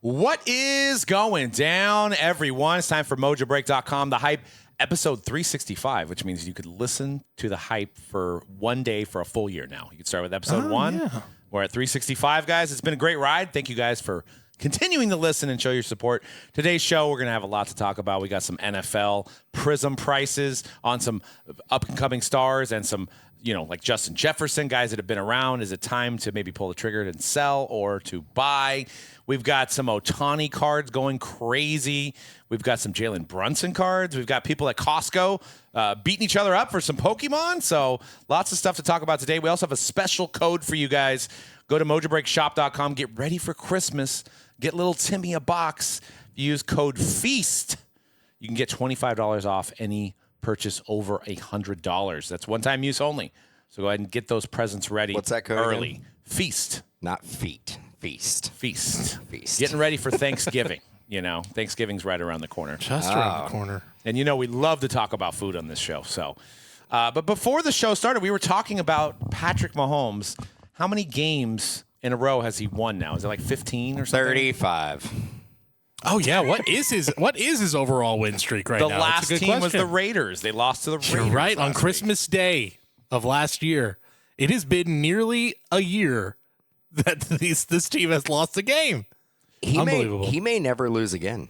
What is going down, everyone? It's time for Mojobreak.com, The Hype, episode 365, which means you could listen to The Hype for one day for a full year now. You can start with episode 1. Yeah. We're at 365, guys. It's been a great ride. Thank you guys for continuing to listen and show your support. Today's show, we're going to have a lot to talk about. We got some NFL Prism prices on some up-and-coming stars and some, like Justin Jefferson, guys that have been around. Is it time to maybe pull the trigger and sell or to buy? We've got some Ohtani cards going crazy. We've got some Jalen Brunson cards. We've got people at Costco beating each other up for some Pokemon. So lots of stuff to talk about today. We also have a special code for you guys. Go to mojobreakshop.com. Get ready for Christmas. Get little Timmy a box. If you use code FEAST, you can get $25 off any purchase over $100. That's one-time use only. So go ahead and get those presents ready. What's that code early. again? Feast. Not feet. Feast. Feast. Feast. Getting ready for Thanksgiving. Thanksgiving's right around the corner. Just around the corner. And we love to talk about food on this show. So, but before the show started, we were talking about Patrick Mahomes. How many games in a row has he won now? Is it like 15 or something? 35. Oh yeah, what is his overall win streak right now? The last team was the Raiders. They lost to the Raiders. You're right. On Christmas Day of last year, it has been nearly a year that this team has lost a game. Unbelievable. He may never lose again.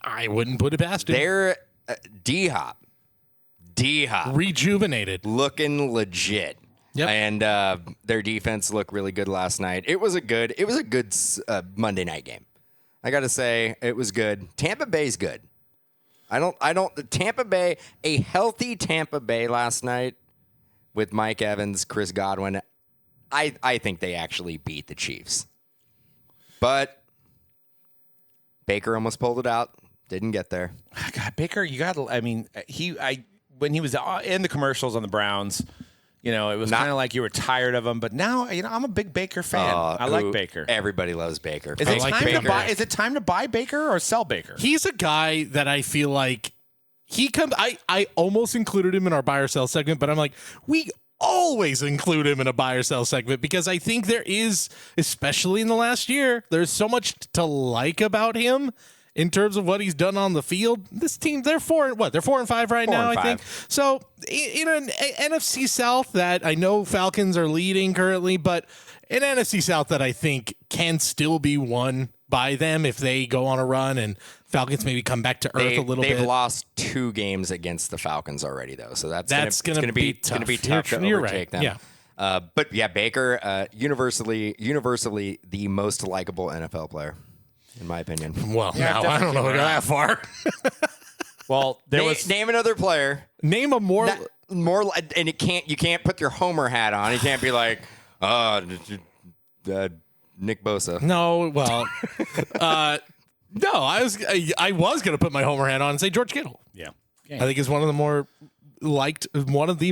I wouldn't put it past him. They're D-Hop, rejuvenated, looking legit. Yep. And their defense looked really good last night. It was a good Monday night game. I got to say, it was good. Tampa Bay's good. Tampa Bay, a healthy Tampa Bay last night with Mike Evans, Chris Godwin. I think they actually beat the Chiefs. But Baker almost pulled it out. Didn't get there. God, Baker, when he was in the commercials on the Browns, it was kind of like you were tired of him. But now, I'm a big Baker fan. I like Baker. Everybody loves Baker. Is it time to buy Baker or sell Baker? He's a guy that I feel like I almost included him in our buy or sell segment, but I'm like, we always include him in a buy or sell segment because I think there is, especially in the last year, there's so much to like about him in terms of what he's done on the field. This team, they're 4-5 right now, I think. So in an NFC South that I know Falcons are leading currently, but an NFC South that I think can still be won by them if they go on a run and Falcons maybe come back to earth a little bit. They've lost 2 games against the Falcons already, though, so that's going to be tough. To overtake them. Yeah. But yeah, Baker, universally the most likable NFL player, in my opinion. Well, yeah, now I don't know if that far. Well, name another player. Name a more, and you can't put your Homer hat on. You can't be like, Nick Bosa. No, well, no, I was going to put my Homer hat on and say George Kittle. Yeah. I think he's one of the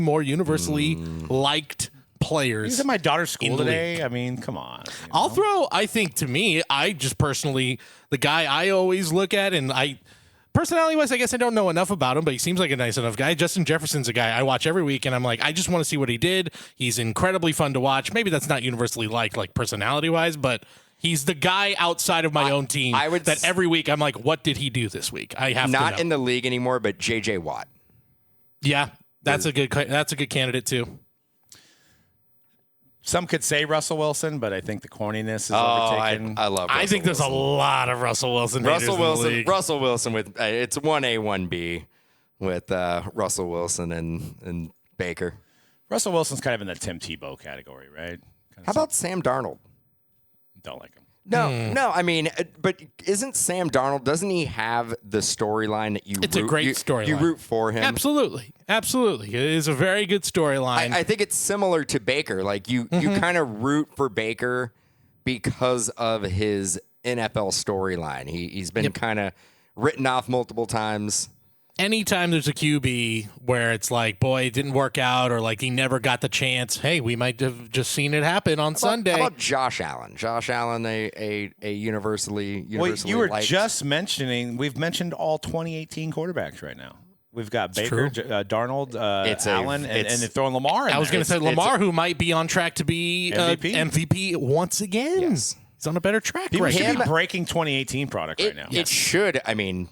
more universally liked players. He's at my daughter's school today. I mean, come on. I think to me, I just personally, the guy I always look at, and personality-wise, I guess I don't know enough about him, but he seems like a nice enough guy. Justin Jefferson's a guy I watch every week, and I'm like, I just want to see what he did. He's incredibly fun to watch. Maybe that's not universally liked, like personality-wise, but he's the guy outside of my own team that every week I'm like, what did he do this week? I have not to know. In the league anymore, but J.J. Watt. Yeah, that's a good candidate too. Some could say Russell Wilson, but I think the corniness is overtaken. I love Russell I think there's a lot of Russell Wilson haters in the league. Russell Wilson with it's 1A, 1B with Russell Wilson and Baker. Russell Wilson's kind of in the Tim Tebow category, right? How about Sam Darnold? Don't like him. No. I mean, but isn't Sam Darnold? Doesn't he have the storyline that you? It's a great storyline. You root for him. Absolutely. It is a very good storyline. I think it's similar to Baker. Like you kind of root for Baker because of his NFL storyline. He's been kind of written off multiple times. Anytime there's a QB where it's like, boy, it didn't work out, or like he never got the chance, hey, we might have just seen it happen on Sunday. How about Josh Allen? Josh Allen, a universally well, you were liked. just mentioning, we've mentioned all 2018 quarterbacks right now. We've got Baker, Darnold, Allen, and they're throwing Lamar in I was going to say Lamar, who might be on track to be MVP MVP once again. Yes. It's on a better track People right should now. be breaking 2018 product right now. It should. I mean,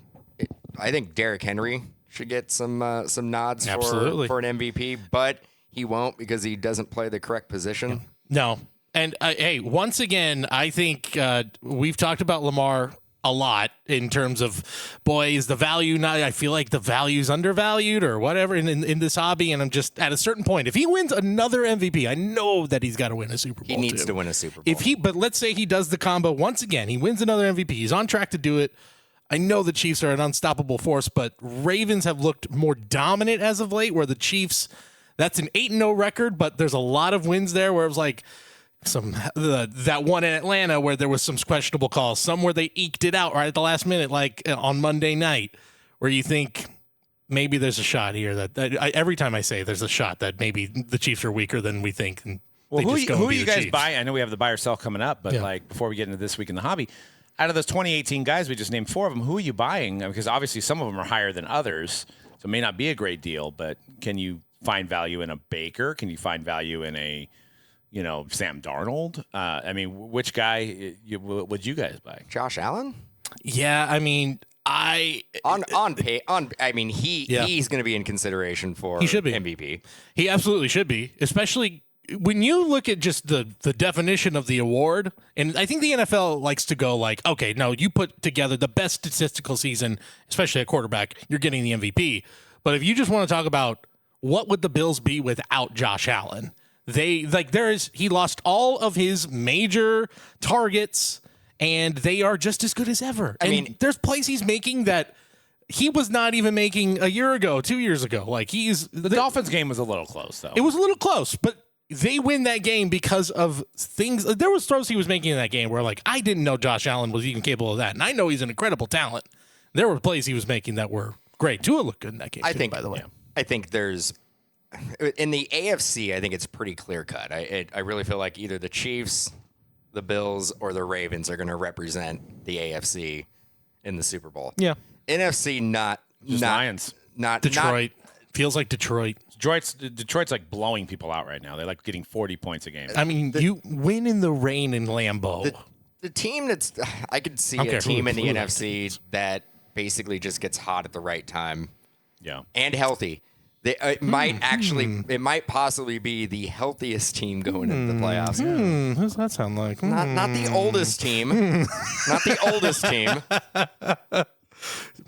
I think Derrick Henry should get some nods Absolutely. for an MVP, but he won't because he doesn't play the correct position. No. And, hey, once again, I think we've talked about Lamar a lot in terms of, boy, is the value not, I feel like the value's undervalued or whatever in this hobby. And I'm just at a certain point, if he wins another MVP, I know that he's got to win a Super Bowl. He needs too. to win a Super Bowl. But let's say he does the combo once again, he wins another MVP. He's on track to do it. I know the Chiefs are an unstoppable force, but Ravens have looked more dominant as of late, where the Chiefs, that's an 8-0 record, but there's a lot of wins there where it was like, that one in Atlanta where there was some questionable calls, some where they eked it out right at the last minute, like on Monday night, where you think maybe there's a shot here that every time I say there's a shot that maybe the Chiefs are weaker than we think. And Well, who are you guys Chiefs. buying? I know we have the buy or sell coming up, but Yeah. like before we get into this week in the hobby, out of those 2018 guys, we just named 4 of them. Who are you buying? Because obviously some of them are higher than others, so it may not be a great deal. But can you find value in a Baker? Can you find value in a Sam Darnold? I mean, which guy would you guys buy? Josh Allen? Yeah, I mean, He's going to be in consideration for He should be. MVP. he absolutely should be, especially when you look at just the definition of the award. And I think the NFL likes to go like, okay, no, you put together the best statistical season, especially at quarterback, you're getting the MVP. But if you just want to talk about what would the Bills be without Josh Allen, he lost all of his major targets, and they are just as good as ever. I mean, there's plays he's making that he was not even making a year ago, 2 years ago. Like The Dolphins game was a little close, though. It was a little close, but they win that game because of things. There was throws he was making in that game where, like, I didn't know Josh Allen was even capable of that, and I know he's an incredible talent. There were plays he was making that were great. Tua looked good in that game, by the way. I think there's in the AFC, I think it's pretty clear cut. I really feel like either the Chiefs, the Bills, or the Ravens are going to represent the AFC in the Super Bowl. Yeah. NFC, not Lions. not Detroit. Feels like Detroit. Detroit's like blowing people out right now. They're like getting 40 points a game. I mean, you win in the rain in Lambeau. The team that's I could see a team in the NFC that basically just gets hot at the right time. Yeah. And healthy. It might possibly be the healthiest team going into the playoffs. Who does that sound like? Not the oldest team. Not the oldest team.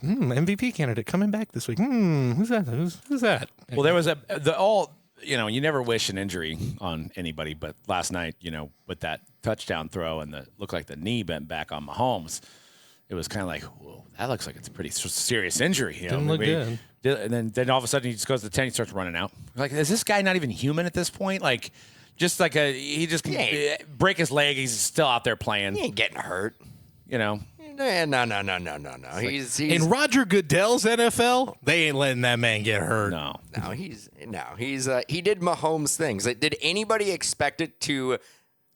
MVP candidate coming back this week. Who's that? Who's that? Well, there was you never wish an injury on anybody, but last night, with that touchdown throw and looked like the knee bent back on Mahomes, it was kind of like, whoa, that looks like it's a pretty serious injury. Didn't look good. And then all of a sudden he just goes to the 10, he starts running out. Like, is this guy not even human at this point? Like, just like he just can break his leg, he's still out there playing. He ain't getting hurt. No. He's in Roger Goodell's NFL, they ain't letting that man get hurt. He did Mahomes things. Did anybody expect it to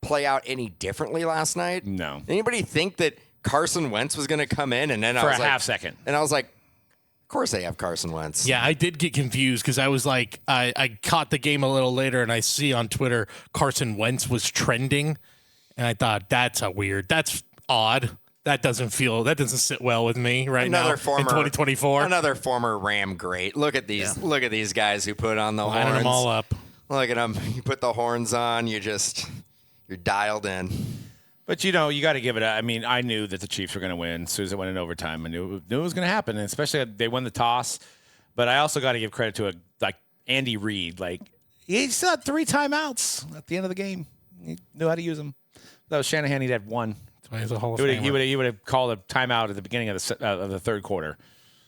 play out any differently last night? No. Anybody think that Carson Wentz was going to come in and then for a half second? And I was like, of course they have Carson Wentz. Yeah, I did get confused because I was like, I caught the game a little later and I see on Twitter Carson Wentz was trending, and I thought that's odd. That doesn't sit well with me now in 2024. Another former Ram great. Look at these. Yeah. Look at these guys who put on the lining horns. them all up. Look at them. You put the horns on. You're dialed in. But you got to give it. I mean, I knew that the Chiefs were going to win as soon as it went in overtime. I knew it was going to happen, and especially they won the toss. But I also got to give credit to Andy Reid. Like, he still had 3 timeouts at the end of the game. He knew how to use them. That was Shanahan. He'd had 1. He's a Hall of He would have called a timeout at the beginning of the third quarter.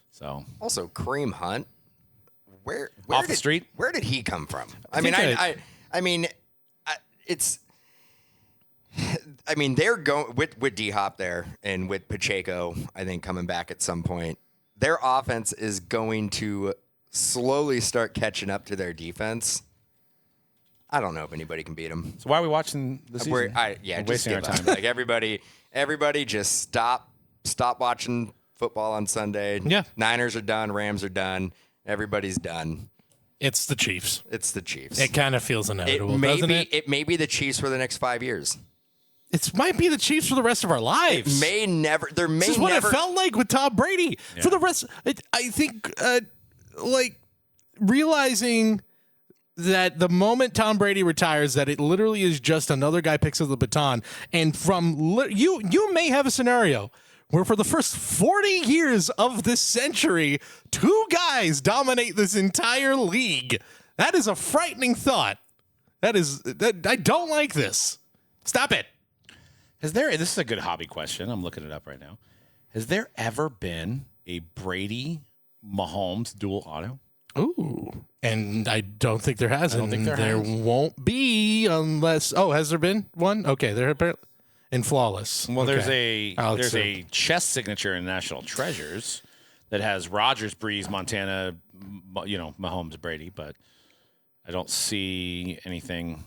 So also Kareem Hunt, where off the street? Where did he come from? They're going with D-Hop there and with Pacheco, I think, coming back at some point. Their offense is going to slowly start catching up to their defense. I don't know if anybody can beat them. So why are we watching the season? Just wasting our time. Like everybody just stop watching football on Sunday. Yeah. Niners are done. Rams are done. Everybody's done. It's the Chiefs. It's the Chiefs. It kind of feels inevitable, doesn't it? It may be the Chiefs for the next 5 years. It might be the Chiefs for the rest of our lives. There may never. This is what it felt like with Tom Brady. For the rest, I think, realizing that the moment Tom Brady retires, that it literally is just another guy picks up the baton. And you may have a scenario where for the first 40 years of this century, 2 guys dominate this entire league. That is a frightening thought. I don't like this. Stop it. This is a good hobby question. I'm looking it up right now. Has there ever been a Brady Mahomes dual auto? Ooh. And I don't think there has. I don't think there has. Won't be unless. Oh, has there been one? Okay, there apparently. In flawless. Well, Okay. there's a chess signature in National Treasures that has Rodgers, Breeze, Montana, Mahomes, Brady, but I don't see anything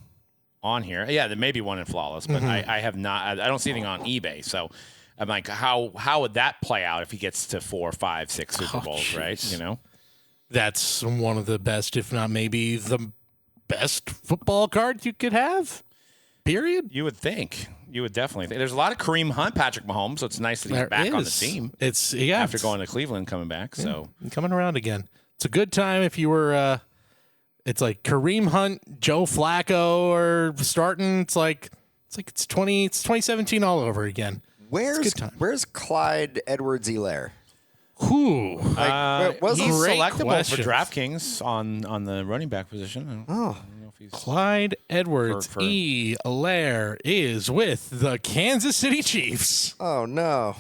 on here. Yeah, there may be one in flawless, but I have not. I don't see anything on eBay. So I'm like, how would that play out if he gets to 4, 5, 6 Super Bowls, right? That's one of the best, if not maybe the best football card you could have. Period. You would think. You would definitely think. There's a lot of Kareem Hunt, Patrick Mahomes, so it's nice that he's back on the team. After going to Cleveland, coming back. So coming around again. It's a good time if you were. It's like Kareem Hunt, Joe Flacco are starting. It's 2017 all over again. Where's Clyde Edwards-Helaire? Who? he's selectable for questions. DraftKings on the running back position. I don't know if he's Clyde Edwards-Helaire is with the Kansas City Chiefs. Oh no.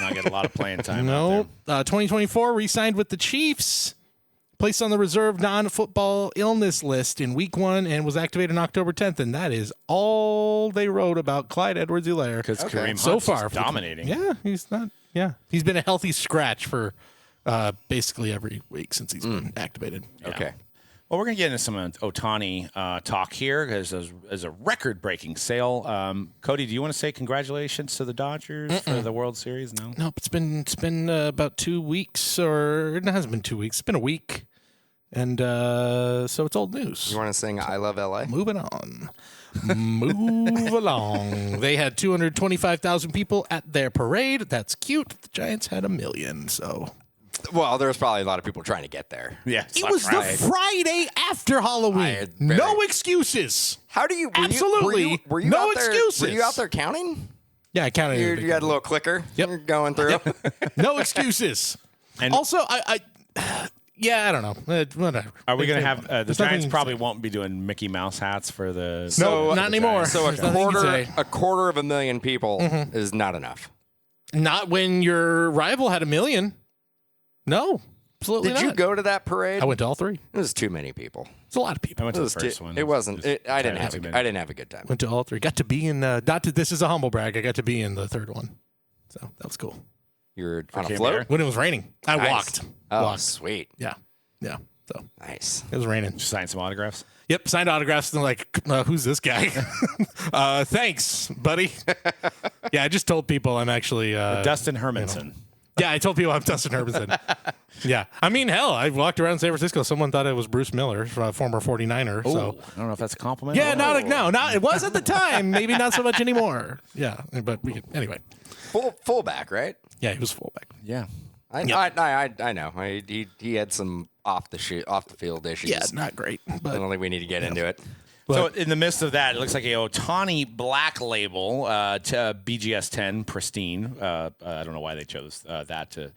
not get a lot of playing time. No, 2024 re-signed with the Chiefs. Placed on the reserve non-football illness list in week 1 and was activated on October 10th. And that is all they wrote about Clyde Edwards-Helaire. Because Kareem so Hunt's far dominating. Yeah, he's not. Yeah, he's been a healthy scratch for basically every week since he's been activated. Yeah. Okay. Well, we're going to get into some Ohtani talk here as a record-breaking sale. Cody, do you want to say congratulations to the Dodgers for the World Series? No? Nope, it's been about 2 weeks, or it hasn't been 2 weeks. It's been a week. And so it's old news. You want to sing I Love LA? Moving on. Move along. They had 225,000 people at their parade. That's cute. The Giants had 1 million. So, Well, there's probably a lot of people trying to get there. Yeah. it was the Friday after Halloween. No excuses. How do you? Absolutely. Were you No out there, excuses. Were you out there counting? Yeah, I counted. You had a little clicker. Yep. You're going through. No excuses. And- also, yeah, I don't know. Whatever. Are we going to have the There's Giants nothing- probably won't be doing Mickey Mouse hats for the No, not anymore. So There's nothing you can say. a quarter of 1 million people is not enough. Not when your rival had 1 million. No, absolutely Did not. you go to that parade? I went to all 3. It was too many people. It's a lot of I people. went It to was the first one. It wasn't. I didn't have. too many. I didn't have a good time. Went to all 3. Got to be in. This is a humble brag. I got to be in the 3rd one, so that was cool. You were on a Came float. here? When it was raining, I Nice. walked. Oh, Walked. sweet. Yeah. So Nice. it was raining. Just sign some autographs. Yep, signed autographs and they're like, who's this guy? Thanks, buddy. Yeah, I just told people I'm actually Dustin Hermanson. Yeah, I told people I'm Dustin Herbison. Yeah. I mean, hell, I walked around San Francisco. Someone thought it was Bruce Miller, former 49er. Oh, So I don't know if that's a compliment. yeah, not it was at the time. Maybe not so much anymore. Yeah, but we could, anyway. Fullback, right? Yeah, he was fullback. Yeah. I know. He had some off the field issues. Yeah, not great. I But don't think we need to get into it. So in the midst of that, it looks like a Ohtani black label to BGS 10 pristine. I don't know why they chose that to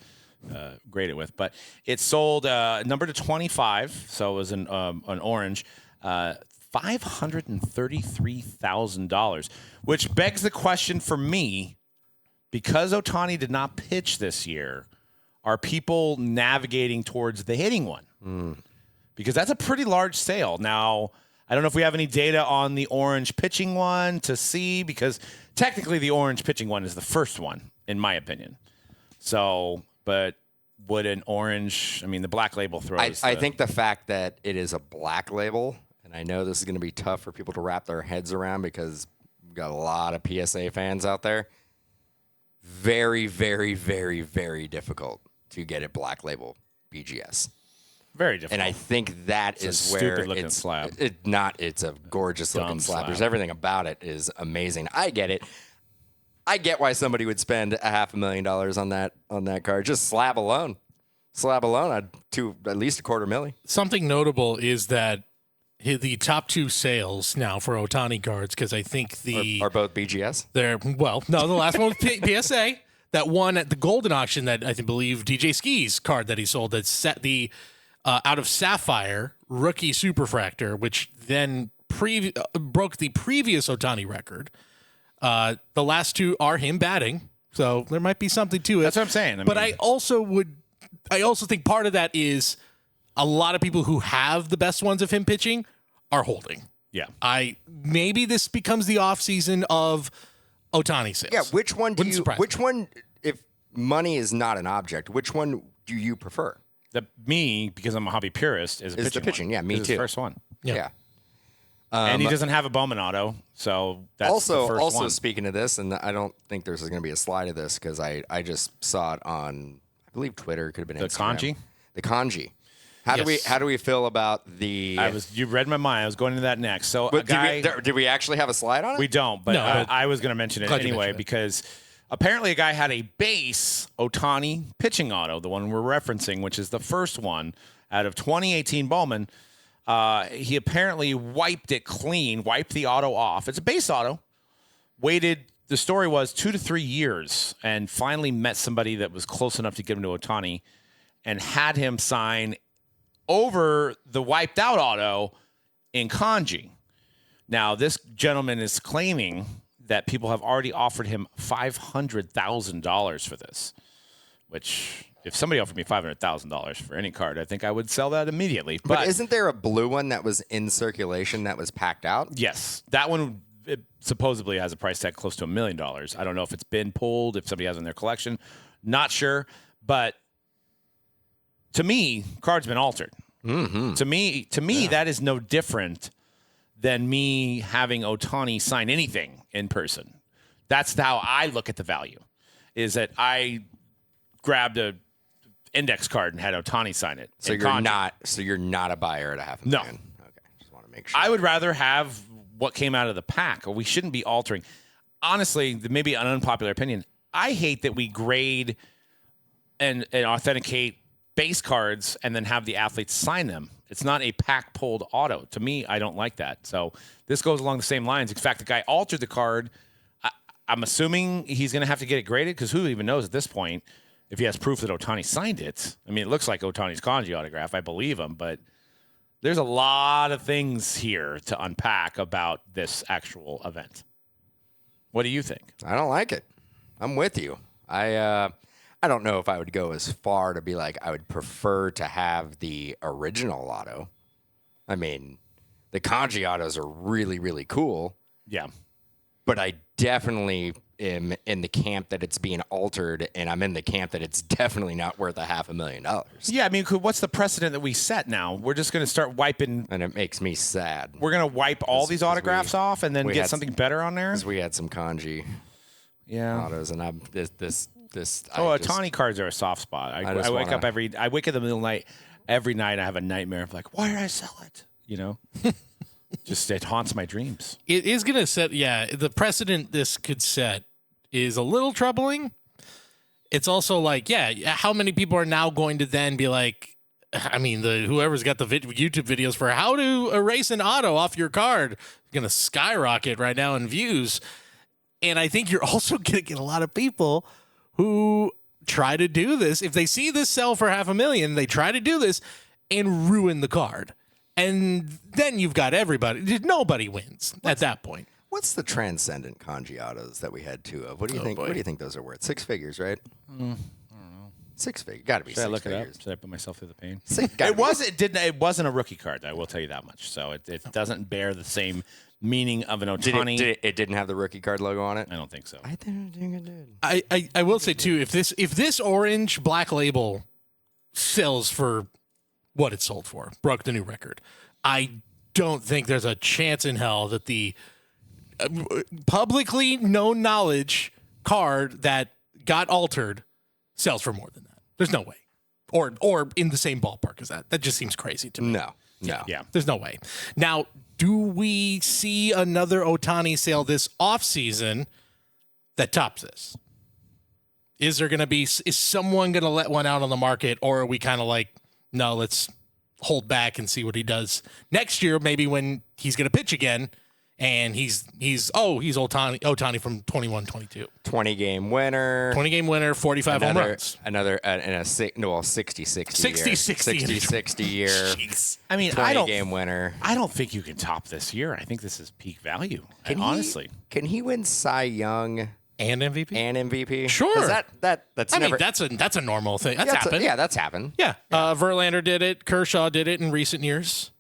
grade it with, but it sold number to 25, so it was an orange. $533,000, which begs the question for me, because Ohtani did not pitch this year, are people navigating towards the hitting one? Because that's a pretty large sale. Now, I don't know if we have any data on the orange pitching one to see, because technically the orange pitching one is the first one, in my opinion. So, but would an orange, I mean, the black label throws. I think the fact that it is a black label, and I know this is going to be tough for people to wrap their heads around because we've got a lot of PSA fans out there. Very, very, very, very difficult to get a black label BGS. Very difficult. And I think that a is where stupid-looking it's slab. It's a gorgeous looking Dumb slab. There's slab. everything about it is amazing. I get it. I get why somebody would spend $500,000 on that card. Just slab alone. I'd at least $250,000. Something notable is that the top 2 sales now for Ohtani cards, because I think Are both BGS? The last one was PSA. That one at the Golden auction that I believe DJ Ski's card that he sold that set the out of Sapphire rookie Superfractor, which then broke the previous Ohtani record. The last 2 are him batting, so there might be something to it. That's what I'm saying. But I also think part of that is a lot of people who have the best ones of him pitching are holding. Yeah. Maybe this becomes the offseason of Ohtani sales. Yeah, which one surprise which me. one, if money is not an object, which one do you prefer? Me, because I'm a hobby purist, is the pitching. one. Yeah, me It's too. his first one. Yeah. And he doesn't have a Bowman auto, so that's the first also one. speaking of this, and I don't think there's going to be a slide of this because I just saw it on, I believe Twitter, could have been The Instagram. kanji? The kanji. How do we feel about the? You read my mind. I was going into that next. So But a guy, did we actually have a slide on it? we don't, but No, but I was going to mention it glad you anyway mentioned it. because apparently a guy had a base Ohtani pitching auto, the one we're referencing, which is the first one out of 2018 Bowman. He apparently wiped it clean, wiped the auto off. It's a base auto. Waited, the story was 2 to 3 years, and finally met somebody that was close enough to give him to Ohtani and had him sign over the wiped out auto in kanji. Now, this gentleman is claiming that people have already offered him $500,000 for this, which if somebody offered me $500,000 for any card, I think I would sell that immediately. But isn't there a blue one that was in circulation that was packed out? Yes, that one supposedly has a price tag close to $1 million. I don't know if it's been pulled, if somebody has it in their collection. Not sure, but to me, card's been altered. Mm-hmm. To me, that is no different than me having Ohtani sign anything in person. That's how I look at the value. Is that I grabbed a index card and had Ohtani sign it. So you're not a buyer at $500,000. No. Okay, just want to make sure. I would rather have what came out of the pack, or we shouldn't be altering. Honestly, maybe an unpopular opinion. I hate that we grade and authenticate base cards and then have the athletes sign them. It's not a pack pulled auto. To me, I don't like that. So this goes along the same lines. In fact, the guy altered the card. I'm assuming he's going to have to get it graded because who even knows at this point if he has proof that Ohtani signed it. I mean, it looks like Ohtani's kanji autograph. I believe him, but there's a lot of things here to unpack about this actual event. What do you think? I don't like it. I'm with you. I don't know if I would go as far to be like I would prefer to have the original auto. I mean, the kanji autos are really, really cool. Yeah. But I definitely am in the camp that it's being altered, and I'm in the camp that it's definitely not worth $500,000. Yeah, I mean, what's the precedent that we set now? We're just going to start wiping. And it makes me sad. We're going to wipe all these autographs off and then we get had something better on there? Because we had some kanji Yeah. autos, and I'm this. Ohtani cards are a soft spot. I wake up in the middle of the night. Every night I have a nightmare of like, why did I sell it? You know? Just it haunts my dreams. It is going to set, the precedent this could set is a little troubling. It's also like, how many people are now going to then be like, I mean, whoever's got the YouTube videos for how to erase an auto off your card is going to skyrocket right now in views. And I think you're also going to get a lot of people who try to do this. If they see this sell for $500,000, they try to do this and ruin the card. And then you've got everybody. Nobody wins at that point. What's the transcendent kanji autos that we had two of? What do you think? boy. What do you think those are worth? 6 figures, right? I don't know. 6 figures. Got to be Should I six look figures. it up? Should I put myself through the pain? It It wasn't a rookie card. I will tell you that much. So it doesn't bear the same meaning of an Ohtani. It didn't have the rookie card logo on it? I don't think so. I didn't think it did. I will say too, if this orange black label sells for what it sold for, broke the new record, I don't think there's a chance in hell that the publicly known knowledge card that got altered sells for more than that. There's no way. or in the same ballpark as that. That just seems crazy to me. No. Yeah. There's no way. Now, do we see another Ohtani sale this offseason that tops this? Is someone going to let one out on the market, or are we kind of like, no, let's hold back and see what he does next year, maybe when he's going to pitch again, and he's Ohtani from 21-22. 20-game winner. 20-game winner, 45 home runs. Another in a 60-60 60 year. Jeez. I mean, 20-game winner. I don't think you can top this year. I think this is peak value. Honestly. Can he win Cy Young And MVP? and MVP? Sure. 'Cause that's I never. mean, that's a normal thing. That's happened. That's happened. Yeah. Verlander did it. Kershaw did it in recent years.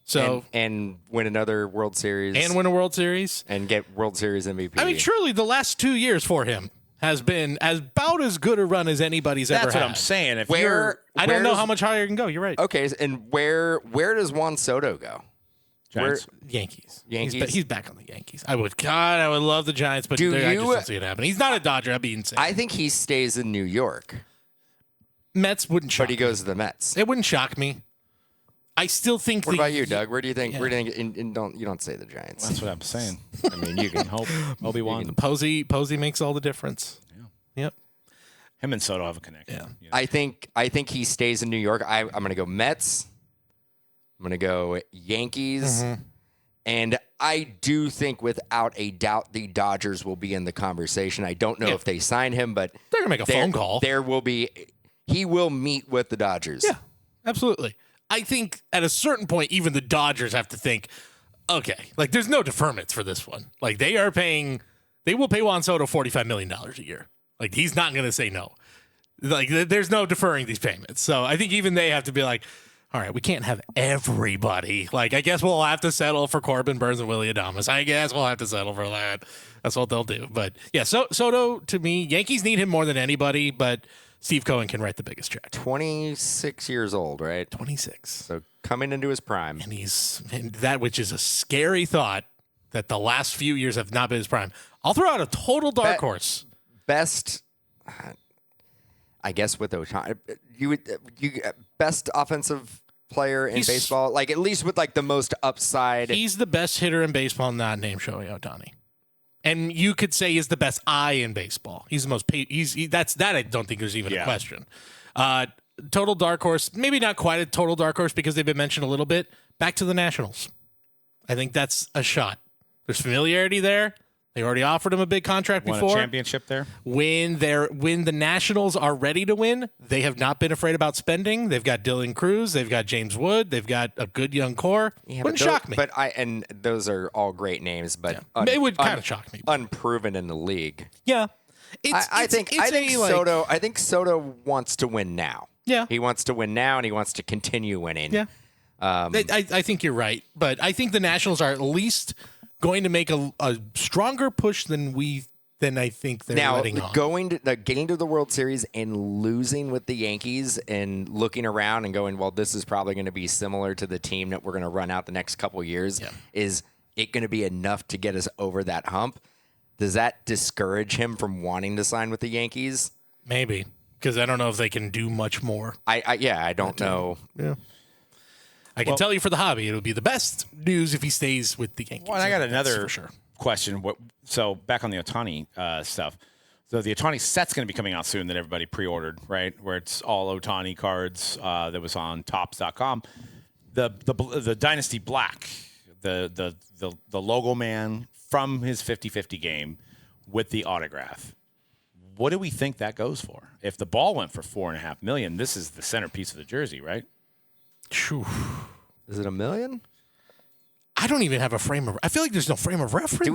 So And win another World Series. and win a World Series. And get World Series MVP. I mean, truly, the last 2 years for him has been about as good a run as anybody's ever That's had. what I'm saying. If I don't know how much higher it can go. You're right. Okay, and where does Juan Soto go? Giants. Yankees. Yankees? He's back on the Yankees. I would love the Giants, but I just don't see it happen. He's not a Dodger. That'd be insane. I think he stays in New York, Mets wouldn't shock but he goes to the Mets. me. It wouldn't shock me. I still think What about you, Doug? Where do you think? Yeah. Where do you think? And you don't say the Giants. That's what I'm saying. I mean, you can hope. Obi-Wan. Posey makes all the difference. Yeah. Yep. Him and Soto have a connection. Yeah. You know? I think he stays in New York. I'm going to go Mets. I'm going to go Yankees. Mm-hmm. And I do think, without a doubt, the Dodgers will be in the conversation. I don't know if they sign him, but They're gonna make a phone call. There will be. He will meet with the Dodgers. Yeah, absolutely. I think at a certain point, even the Dodgers have to think, okay, like there's no deferments for this one. Like they will pay Juan Soto $45 million a year. Like he's not going to say no. Like there's no deferring these payments. So I think even they have to be like, all right, we can't have everybody. Like I guess we'll have to settle for Corbin Burns and Willie Adames. I guess we'll have to settle for that. That's what they'll do. But yeah, Soto, to me, Yankees need him more than anybody, but Steve Cohen can write the biggest check. 26 years old, right? 26. So coming into his prime. And that which is a scary thought that the last few years have not been his prime. I'll throw out a total dark horse. Best, I guess, with Ohtani, you best offensive player in baseball, like at least with like the most upside. He's the best hitter in baseball, not named Shohei Ohtani. And you could say he's the best eye in baseball. He's the most. That I don't think there's even a question. Total dark horse, maybe not quite a total dark horse because they've been mentioned a little bit. Back to the Nationals. I think that's a shot. There's familiarity there. They already offered him a big contract before. Won a championship there. When the Nationals are ready to win, they have not been afraid about spending. They've got Dylan Cruz, they've got James Wood, they've got a good young core. Wouldn't shock me. But and those are all great names, but it would kind of shock me. Unproven in the league. Yeah, I think Soto wants to win now. Yeah, he wants to win now, and he wants to continue winning. Yeah, I think you're right, but I think the Nationals are at least going to make a stronger push than I think they're letting on. Getting to the World Series and losing with the Yankees and looking around and going, well, this is probably going to be similar to the team that we're going to run out the next couple of years. Yeah. Is it going to be enough to get us over that hump? Does that discourage him from wanting to sign with the Yankees? Maybe, because I don't know if they can do much more. I don't know. Yeah. I can tell you for the hobby, it would be the best news if he stays with the Yankees. Well, and I got another for sure. question. So back on the Ohtani stuff. So the Ohtani set's going to be coming out soon that everybody pre-ordered, right? Where it's all Ohtani cards that was on Topps.com. The Dynasty Black, the logo man from his 50-50 game with the autograph. What do we think that goes for? If the ball went for $4.5 million, this is the centerpiece of the jersey, right? Is it $1 million? I don't even have a frame of. I feel like there's no frame of reference. Do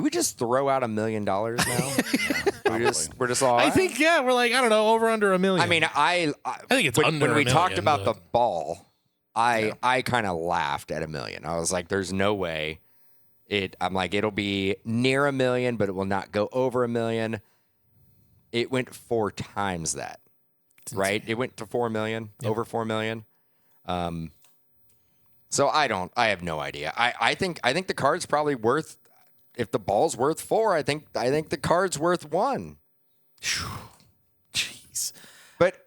we just throw out $1 million now? We're just all. I think we're like I don't know, over under $1 million. I mean, I think it's under. When we talked about but... the ball, I kind of laughed at $1 million. I was like, "There's no way." I'm like, it'll be near $1 million, but it will not go over $1 million. It went 4 times that, right? It went to $4 million, over $4 million. So I have no idea. I think the card's probably worth, if the ball's worth 4, I think the card's worth 1. Jeez. But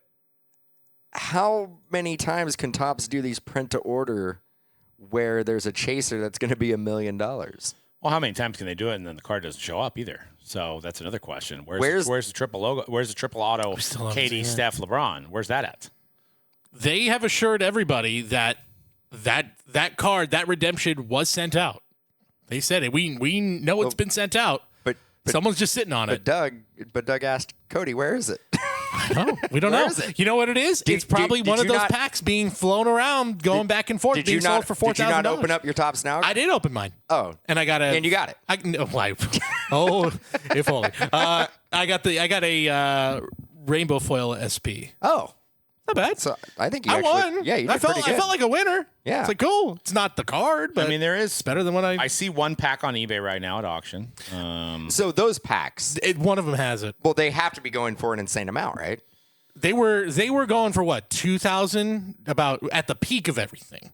how many times can Topps do these print to order where there's a chaser that's going to be $1 million? Well, how many times can they do it and then the card doesn't show up either? So that's another question. Where's the triple logo? Where's the triple auto? KD, Steph, LeBron. Where's that at? They have assured everybody that card, that redemption was sent out. They said it. We know it's been sent out. But someone's just sitting on it. But Doug asked Cody, where is it? No, we don't know. Is it? You know what it is? It's probably one of those packs being flown around, going back and forth, being sold for $4,000. Did you not open up your Topps now? I did open mine. Oh, and I got and you got it. If only. I got a rainbow foil SP. Oh, not bad. So I think you I won. Yeah, you did pretty good. I felt like a winner. Yeah, it's like cool. It's not the card, but I mean, it's better than what I see one pack on eBay right now at auction. So those packs, one of them has it. Well, they have to be going for an insane amount, right? They were going for what, 2,000 about at the peak of everything.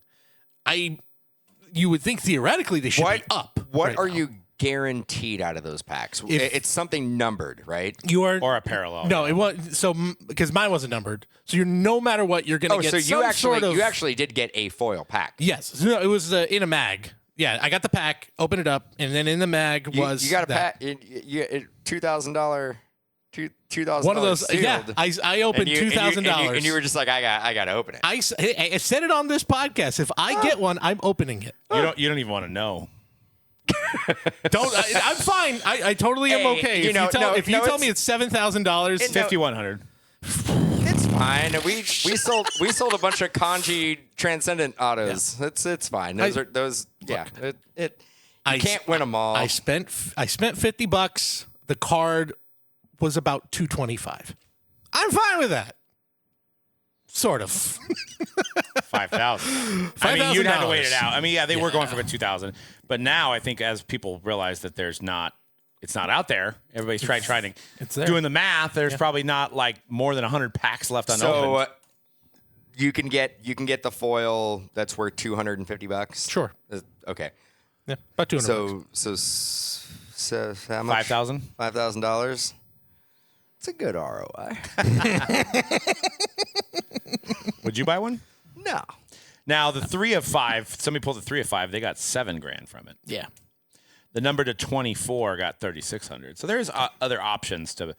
You would think theoretically they should be up. What right are now. you guaranteed out of those packs? It's something numbered, right? You are or a parallel. No, it was so because mine wasn't numbered. So you're no matter what you're going to get. So you you actually did get a foil pack. Yes, no, it was in a mag. Yeah, I got the pack, opened it up, and then in the mag was you got a pack. $2,000. $2,000. One of those. Sealed, yeah, I opened $2,000, and you were just like, I got to open it. I said it on this podcast. If I get one, I'm opening it. You don't even want to know. I'm fine. I totally am okay. If you tell me it's $7,000, $5,100. It's fine. We sold a bunch of Kanji Transcendent autos. Yeah. It's fine. Those. You can't win them all. I spent $50. The card was about $225. I'm fine with that. Sort of. 5,000. I mean, you'd have to wait it out. I mean, yeah, they were going for $2,000, but now I think as people realize that it's not out there. Everybody's trying to doing the math. There's probably not like more than 100 packs left unopened. So you can get the foil that's worth $250. Sure. Okay. Yeah, about $200. So how much? $5,000. $5,000. It's a good ROI. Would you buy one? No. Now the 3 of 5. Somebody pulled the 3 of 5. They got $7,000 from it. Yeah. The number to 24 got $3,600. So there's other options to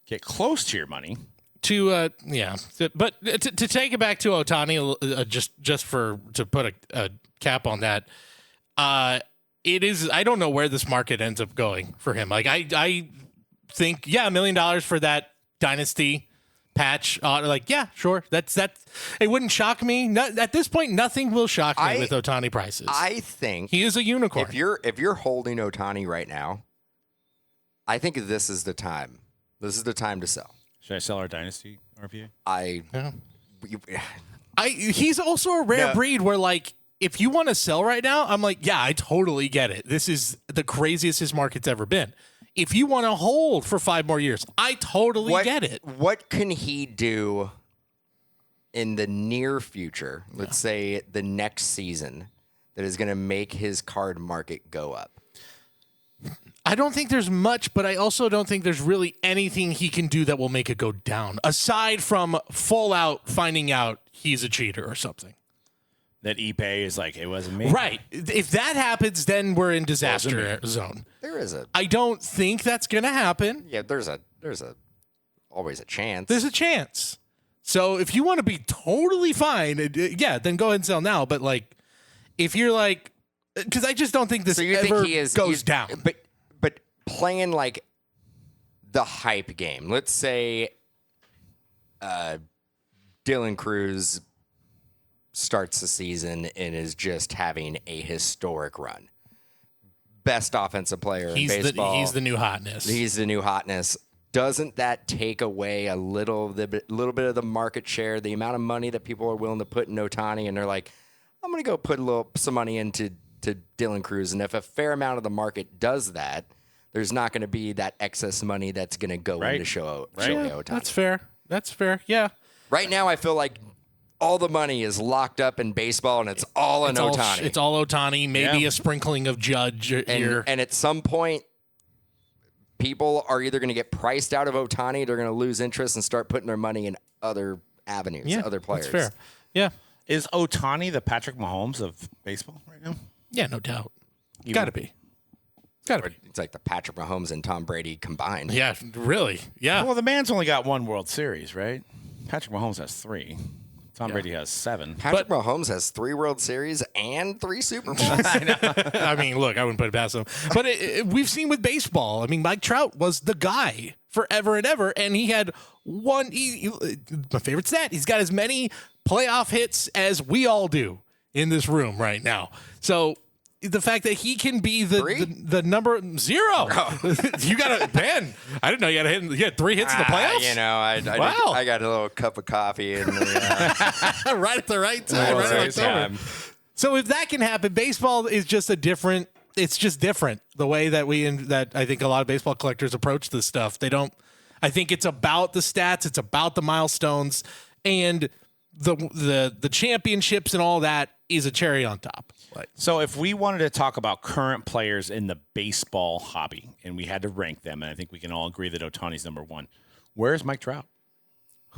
get close to your money. But to take it back to Ohtani, just to put a cap on that, it is. I don't know where this market ends up going for him. Like I think, $1 million for that dynasty patch. Sure. That's that. It wouldn't shock me. At this point, nothing will shock me with Ohtani prices. I think he is a unicorn. If you're holding Ohtani right now, I think this is the time. This is the time to sell. Should I sell our dynasty RPA? He's also a rare breed where, like, if you want to sell right now, I'm like, yeah, I totally get it. This is the craziest his market's ever been. If you want to hold for 5 more years, I totally get it. What can he do in the near future, let's say the next season, that is going to make his card market go up? I don't think there's much, but I also don't think there's really anything he can do that will make it go down, aside from full out finding out he's a cheater or something. That ePay is like, it wasn't me. Right. If that happens, then we're in disaster zone. I don't think that's going to happen. Yeah, there's always a chance. There's a chance. So if you want to be totally fine, then go ahead and sell now. But like, if you're like, because I just don't think this goes down. But playing like the hype game, let's say Dylan Cruz starts the season and is just having a historic run. Best offensive player in baseball. He's the new hotness. He's the new hotness. Doesn't that take away a little bit of the market share, the amount of money that people are willing to put in Ohtani, and they're like, I'm going to go put some money into Dylan Cruz, and if a fair amount of the market does that, there's not going to be that excess money that's going to go into Shohei Ohtani. That's fair. Yeah. Right now, I feel like all the money is locked up in baseball, and it's all in Ohtani. It's all Ohtani, maybe a sprinkling of Judge here. And at some point, people are either going to get priced out of Ohtani, they're going to lose interest and start putting their money in other avenues, other players. That's fair. Yeah. Is Ohtani the Patrick Mahomes of baseball right now? Yeah, no doubt. Got to be. Got to be. It's like the Patrick Mahomes and Tom Brady combined. Yeah, really. Yeah. Well, the man's only got one World Series, right? Patrick Mahomes has 3. Tom Brady has 7. Patrick Mahomes has 3 World Series and 3 Super Bowls. I mean, look, I wouldn't put it past him. But we've seen with baseball. I mean, Mike Trout was the guy forever and ever, and he had my favorite stat. He's got as many playoff hits as we all do in this room right now. So the fact that he can be the number 0, you got to Ben. I didn't know you had 3 hits in the playoffs. You know, I got a little cup of coffee and right at the right time. Right time. So if that can happen, baseball is just different. It's just different the way that I think a lot of baseball collectors approach this stuff. They don't. I think it's about the stats. It's about the milestones, and the championships and all that is a cherry on top. So if we wanted to talk about current players in the baseball hobby and we had to rank them, and I think we can all agree that Ohtani's number 1, where's Mike Trout?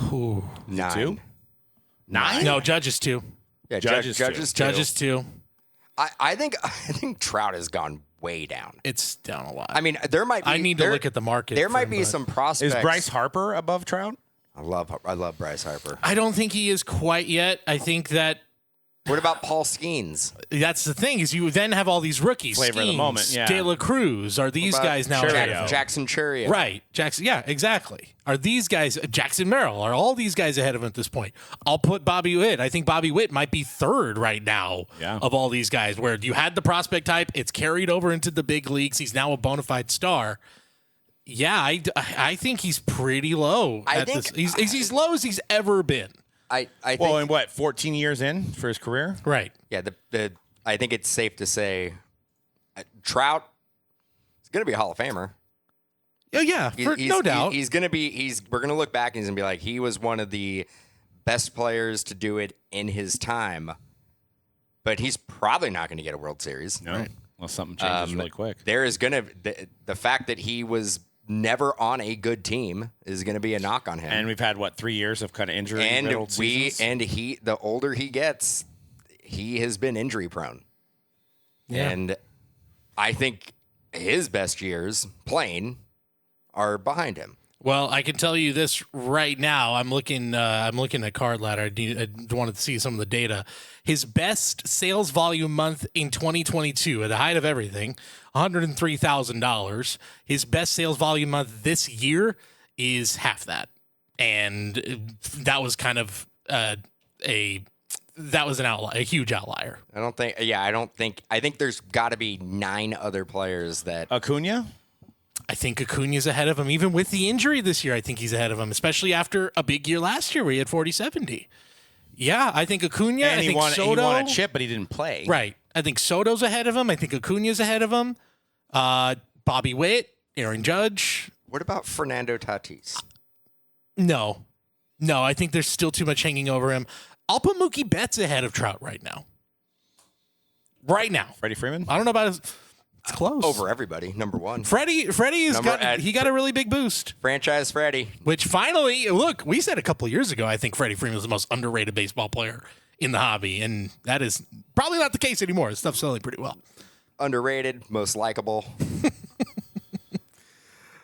9. 2? 9? No, Judge is 2. Yeah, Judge Judge is 2. I think Trout has gone way down. It's down a lot. I mean, there might be. I need to look at the market. There might be some prospects. Is Bryce Harper above Trout? I love Bryce Harper. I don't think he is quite yet. I think that. What about Paul Skeens? That's the thing is you then have all these rookies. Flavor of the moment, yeah. De La Cruz. Are these guys now? Jackson Churio. Right. Jackson. Yeah, exactly. Are these guys, Jackson Merrill, are all these guys ahead of him at this point? I'll put Bobby Witt. I think Bobby Witt might be 3rd right now of all these guys where you had the prospect type. It's carried over into the big leagues. He's now a bona fide star. Yeah, I think he's pretty low. He's low as he's ever been. I think, well, and what, 14 years in for his career? Right. Yeah, I think it's safe to say Trout is going to be a Hall of Famer. Yeah, no doubt. He's going to be. We're going to look back and he's going to be like, he was one of the best players to do it in his time. But he's probably not going to get a World Series. No. Right. Well, something changes really quick. There is going to the fact that he was never on a good team is going to be a knock on him. And we've had 3 years of kind of injury seasons? The older he gets, he has been injury prone. Yeah. And I think his best years playing are behind him. Well, I can tell you this right now. I'm looking at Card Ladder. I wanted to see some of the data. His best sales volume month in 2022, at the height of everything, $103,000. His best sales volume month this year is half that, and that was kind of a huge outlier. I think there's got to be 9 other players that Acuna. I think Acuna's ahead of him, even with the injury this year. I think he's ahead of him, especially after a big year last year where he had 40-70. Yeah, I think Acuna. And I think Soto. He won a chip, but he didn't play. Right. I think Soto's ahead of him. I think Acuna's ahead of him. Bobby Witt, Aaron Judge. What about Fernando Tatis? No. I think there's still too much hanging over him. I'll put Mookie Betts ahead of Trout right now. Freddie Freeman? I don't know about his. It's close. Over everybody, number 1. Freddie got a really big boost. Franchise Freddie. Which finally, look, we said a couple of years ago, I think Freddie Freeman was the most underrated baseball player in the hobby, and that is probably not the case anymore. His stuff's selling pretty well. Underrated, most likable.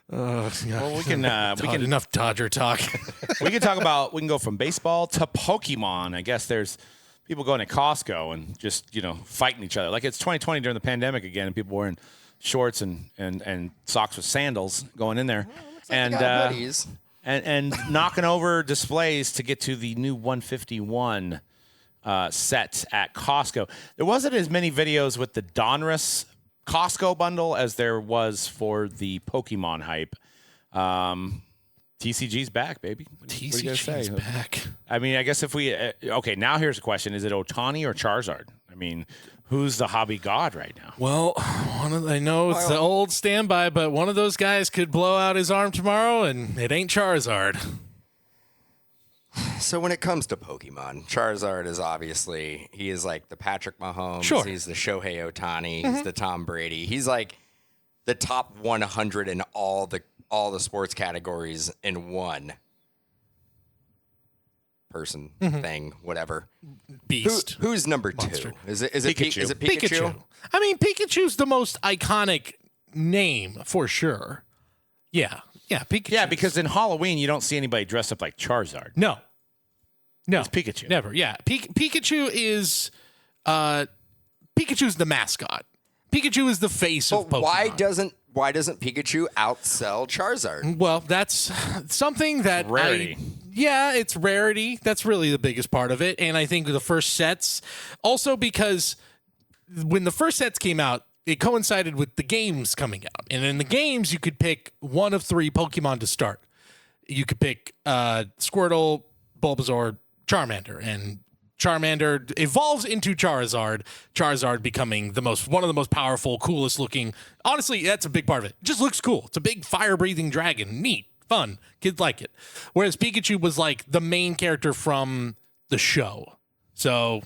Well, we can enough Dodger talk. we can go from baseball to Pokemon. I guess there's people going to Costco and just, fighting each other. Like it's 2020 during the pandemic again, and people wearing shorts and socks with sandals going in there. And knocking over displays to get to the new 151 set at Costco. There wasn't as many videos with the Donruss Costco bundle as there was for the Pokemon hype. TCG's back, baby. TCG's back. I mean, I guess if we now here's a question: is it Ohtani or Charizard? I mean, who's the hobby god right now? Well, I know it's the old standby, but one of those guys could blow out his arm tomorrow, and it ain't Charizard. So when it comes to Pokemon, Charizard is obviously, he is like the Patrick Mahomes. Sure. He's the Shohei Ohtani. He's the Tom Brady. He's like the top 100 in all the sports categories in one. person thing, whatever. Beast. Who's number Monster. two? Is it Pikachu. Is it Pikachu? I mean, Pikachu's the most iconic name for sure. Yeah, Pikachu. Yeah, because in Halloween you don't see anybody dressed up like Charizard. No, It's Pikachu. never. Yeah, Pikachu is Pikachu's the mascot. Pikachu is the face of But Pokemon. why doesn't Pikachu outsell Charizard? Well, that's something that Rarity. It's rarity. That's really the biggest part of it. And I think the first sets, also because when the first sets came out, it coincided with the games coming out. And in the games, you could pick one of 3 Pokemon to start. You could pick Squirtle, Bulbasaur, Charmander, and Charmander evolves into Charizard. Charizard becoming one of the most powerful, coolest looking. Honestly, that's a big part of it. It just looks cool. It's a big fire-breathing dragon. Neat, fun. Kids like it. Whereas Pikachu was like the main character from the show. So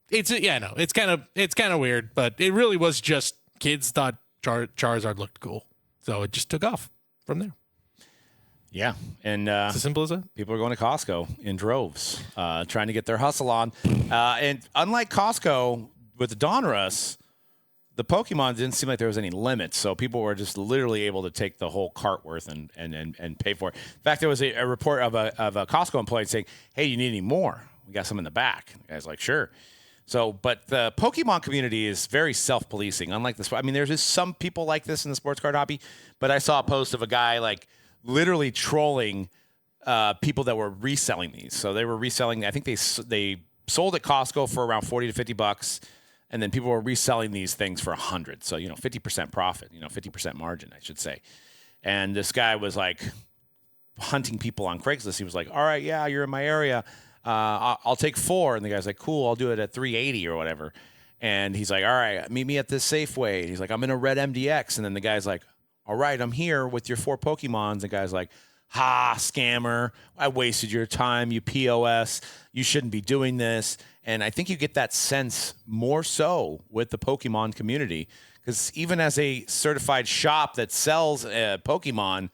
it's kind of weird, but it really was just kids thought Charizard looked cool, so it just took off from there. Yeah, and It's as simple as that. people are going to Costco in droves, trying to get their hustle on. And unlike Costco with the Donruss, the Pokemon didn't seem like there was any limits, so people were just literally able to take the whole cart worth and pay for it. In fact, there was a report of a Costco employee saying, "Hey, you need any more? We got some in the back." The guy's like, "Sure." So, but the Pokemon community is very self-policing. Unlike this, I mean, there's just some people like this in the sports card hobby, but I saw a post of a guy like literally trolling people that were reselling these. So they were reselling. I think they sold at Costco for around $40 to $50, and then people were reselling these things for $100. So 50% profit. 50% margin, I should say. And this guy was like hunting people on Craigslist. He was like, "All right, yeah, you're in my area. I'll take 4." And the guy's like, "Cool, I'll do it at $380 or whatever." And he's like, "All right, meet me at this Safeway." And he's like, "I'm in a red MDX." And then the guy's like, "All right, I'm here with your 4 Pokemons." The guy's like, "Ha, scammer. I wasted your time, you POS. You shouldn't be doing this." And I think you get that sense more so with the Pokemon community, because even as a certified shop that sells Pokemon,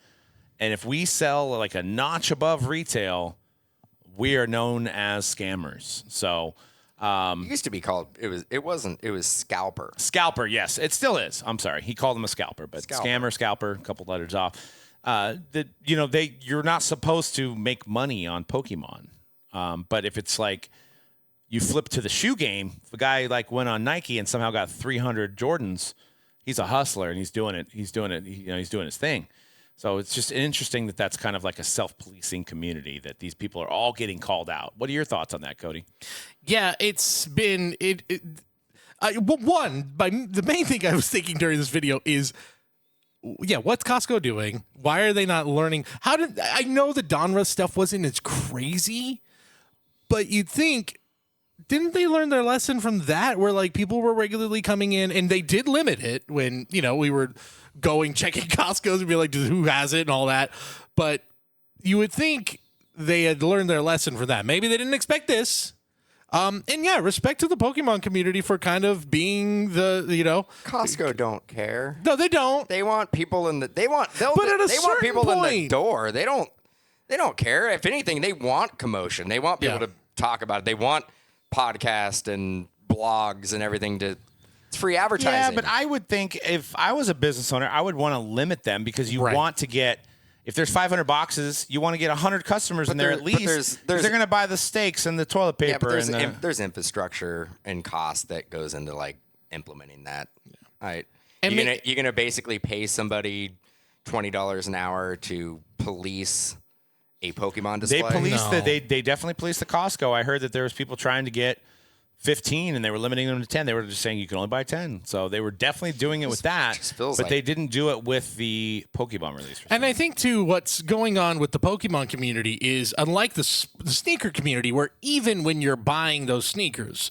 and if we sell like a notch above retail, we are known as scammers. So It used to be called. It was Scalper. Scalper, yes, it still is. I'm sorry, he called him a scalper, but scammer, scalper, a couple letters off. You're not supposed to make money on Pokemon, but if it's like you flip to the shoe game, if a guy like went on Nike and somehow got 300 Jordans, he's a hustler and he's doing it. He's doing his thing. So it's just interesting that that's kind of like a self-policing community, that these people are all getting called out. What are your thoughts on that, Cody? Yeah, it's been the main thing I was thinking during this video is, what's Costco doing? Why are they not learning? I know the Donruss stuff wasn't as crazy, but you'd think, didn't they learn their lesson from that, where like people were regularly coming in, and they did limit it when we were checking Costco's and be like, who has it and all that. But you would think they had learned their lesson from that. Maybe they didn't expect this. Respect to the Pokemon community for kind of being Costco don't care. No, they don't. They want people in the. They want certain people in the point. door. They don't care. If anything, they want commotion. They want people to talk about it. They want podcasts and blogs and everything to. It's free advertising. Yeah, but I would think if I was a business owner, I would want to limit them, because you want to get, if there's 500 boxes, you want to get 100 customers in there at least. They're going to buy the steaks and the toilet paper. Yeah, but there's infrastructure and cost that goes into like implementing that. All right. You're gonna basically pay somebody $20 an hour to police a Pokemon display. They definitely police the Costco. I heard that there was people trying to get 15 and they were limiting them to 10. They were just saying you can only buy 10. So they were definitely doing it with that, but they didn't do it with the Pokemon release. And I think too, what's going on with the Pokemon community is, unlike the sneaker community, where even when you're buying those sneakers,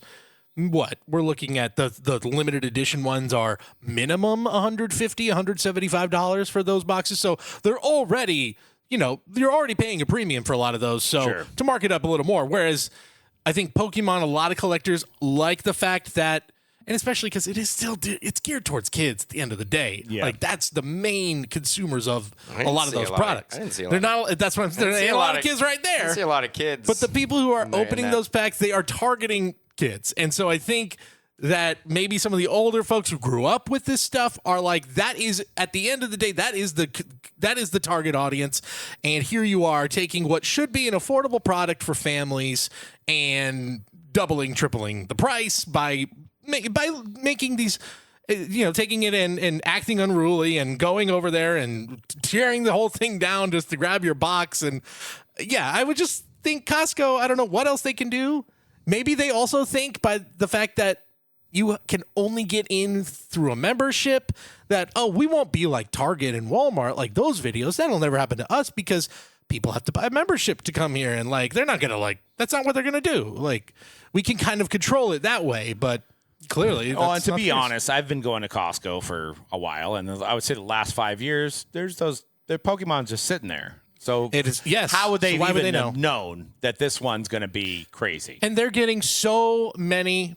we're looking at the limited edition ones are minimum $150, $175 for those boxes. So they're already, you're already paying a premium for a lot of those. So to mark it up a little more, whereas I think Pokemon, a lot of collectors like the fact that And especially because it is still it's geared towards kids at the end of the day. Yeah. Like that's the main consumers of I a lot of didn't see those a lot of- products. I didn't see a They're lot not. That's what I'm saying. see A lot of kids right I there. see a lot of kids. But the people who are in there, opening in that. those packs, they are targeting kids. And so I think that maybe some of the older folks who grew up with this stuff are like, that is, at the end of the day, that is the target audience. And here you are taking what should be an affordable product for families and doubling, tripling the price by making these, taking it and acting unruly and going over there and tearing the whole thing down just to grab your box. And yeah, I would just think Costco, I don't know what else they can do. Maybe they also think by the fact that you can only get in through a membership that, we won't be like Target and Walmart, like those videos. That'll never happen to us because people have to buy a membership to come here. And like, they're not going to that's not what they're going to do. Like we can kind of control it that way, but clearly. Oh, and to be honest, I've been going to Costco for a while, and I would say the last 5 years, their Pokemon's just sitting there. So it is, yes. How would they so why even would they have known that this one's going to be crazy? And they're getting so many.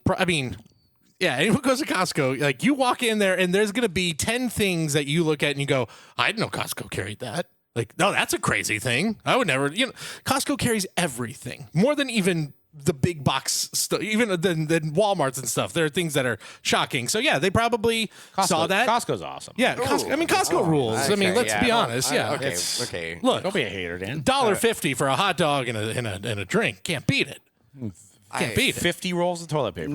Yeah, anyone goes to Costco, like you walk in there and there's going to be 10 things that you look at and you go, I didn't know Costco carried that. Like, no, that's a crazy thing. I would never, Costco carries everything more than even the big box stuff, even than Walmart's and stuff. There are things that are shocking. So yeah, they probably saw that. Costco's awesome. Yeah, Costco rules. I mean, let's be honest. Yeah. Okay. Look, Don't be a hater, Dan. $1.50 for a hot dog and a drink. Can't beat it. Can't beat it. 50 rolls of toilet paper.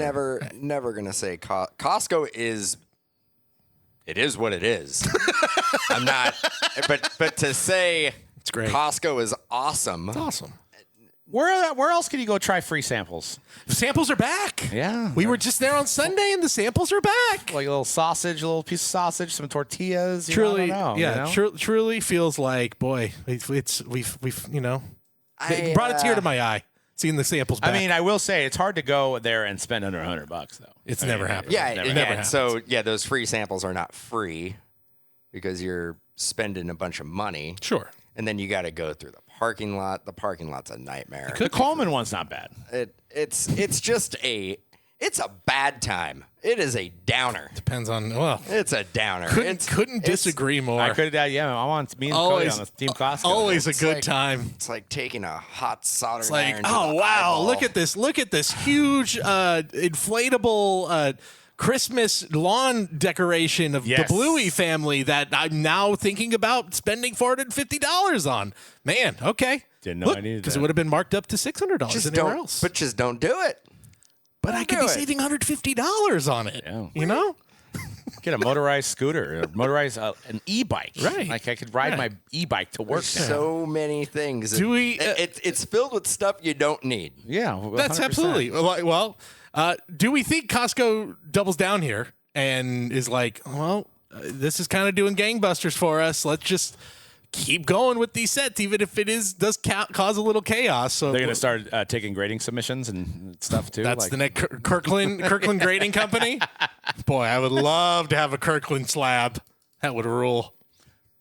Never gonna say Costco is. It is what it is. I'm not, but to say it's great. Costco is awesome. It's awesome. Where else can you go try free samples? Samples are back. Yeah. We were just there on Sunday and the samples are back. Like a little sausage, a little piece of sausage, some tortillas. Truly, I don't know, truly feels like, boy, we've it brought a tear to my eye seeing the samples back. I mean, I will say it's hard to go there and spend under $100 though. It's never happened. Yeah, It never happens. So yeah, those free samples are not free because you're spending a bunch of money. Sure. And then you got to go through the parking lot. The parking lot's a nightmare. The Coleman one's not bad. It's just it's a bad time. It is a downer. Depends on It's a downer. Couldn't disagree more. I could have. Yeah, I want me and Cody on the team Costco. Always a It's good like- time. It's like taking a hot soldering It's like, iron. to oh the wow, eyeball. look at this huge inflatable Christmas lawn decoration of Yes. the Bluey family that I'm now thinking about spending $450 on. Man, okay. Didn't know I needed because that. it would have been marked up to $600 Just anywhere don't, else. but just don't do it. But I could do be it. saving $150 on it. Yeah. You know? Get a motorized scooter, an e-bike. Right. Like I could ride my e-bike to work. now. So many things. Do we, it's filled with stuff you don't need. Yeah, 100%. That's absolutely. Well, do we think Costco doubles down here and is like, this is kind of doing gangbusters for us. Let's just keep going with these sets, even if it does cause a little chaos. So They're going to start taking grading submissions and stuff too. That's the next Kirkland Grading Company. Boy, I would love to have a Kirkland slab. That would rule.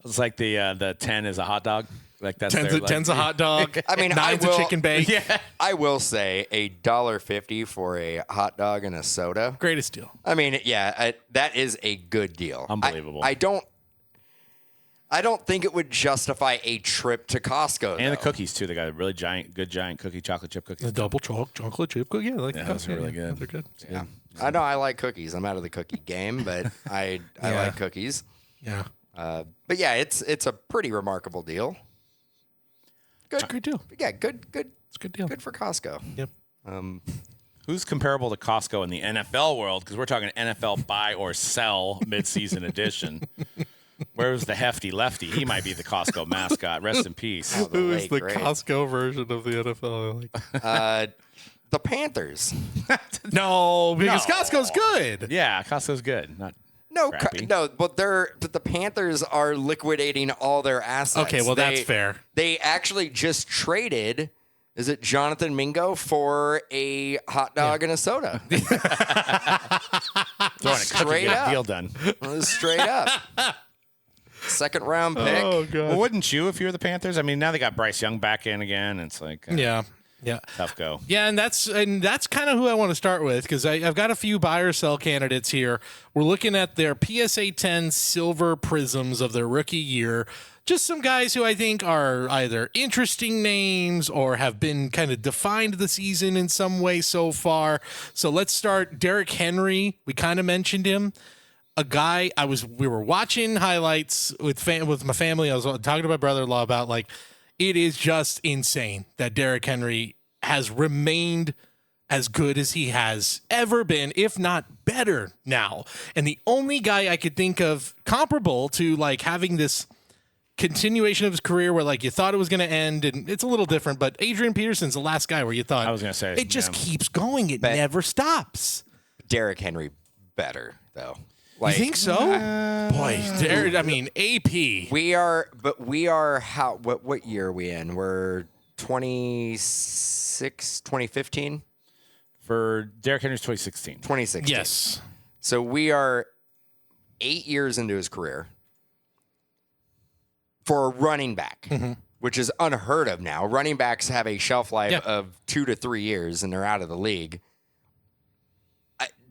It's like the 10 is a hot dog. Like that's their, like, 10's a hot dog. I mean, 9's a chicken bake. Yeah. I will say $1.50 for a hot dog and a soda. Greatest deal. I mean, yeah, that is a good deal. Unbelievable. I don't think it would justify a trip to Costco. And the though. cookies too. They got a really giant cookie, chocolate chip cookies. The double chocolate chip cookie. Yeah, those are really good. They're good. Yeah. I know I like cookies. I'm out of the cookie game, but I like cookies. Yeah. But yeah, it's a pretty remarkable deal. Good. It's a great deal. Yeah, good. It's a good deal. Good for Costco. Yep. Who's comparable to Costco in the NFL world? Because we're talking NFL buy or sell midseason edition. Where's the hefty lefty? He might be the Costco mascot. Rest in peace. Who is late the great. Costco version of the NFL? The Panthers. No, because No. Costco's good. Yeah, Costco's good. Not No, crappy. but the Panthers are liquidating all their assets. Okay, well, that's fair. They actually just traded. Is it Jonathan Mingo for a hot dog and a soda? throwing a Straight cookie, get up. a deal done. Straight up. Second round pick. Oh god. Well, wouldn't you if you were the Panthers? I mean, now they got Bryce Young back in again. It's like, Yeah. Yeah. Tough go. Yeah, and that's kind of who I want to start with because I've got a few buy or sell candidates here. We're looking at their PSA 10 silver prisms of their rookie year. Just some guys who I think are either interesting names or have been kind of defined the season in some way so far. So let's start. Derrick Henry, we kind of mentioned him. A guy we were watching highlights with my family. I was talking to my brother-in-law about it is just insane that Derrick Henry has remained as good as he has ever been, if not better now. And the only guy I could think of comparable to having this continuation of his career where you thought it was going to end, and it's a little different, but Adrian Peterson's the last guy where you thought I was going to say it just keeps going. It never stops. Derrick Henry better though. You think so? Boy, AP. We are what year are we in? We're 2015? For Derrick Henry's 2016. 2016. Yes. So we are 8 years into his career for a running back, which is unheard of now. Running backs have a shelf life of 2 to 3 years, and they're out of the league.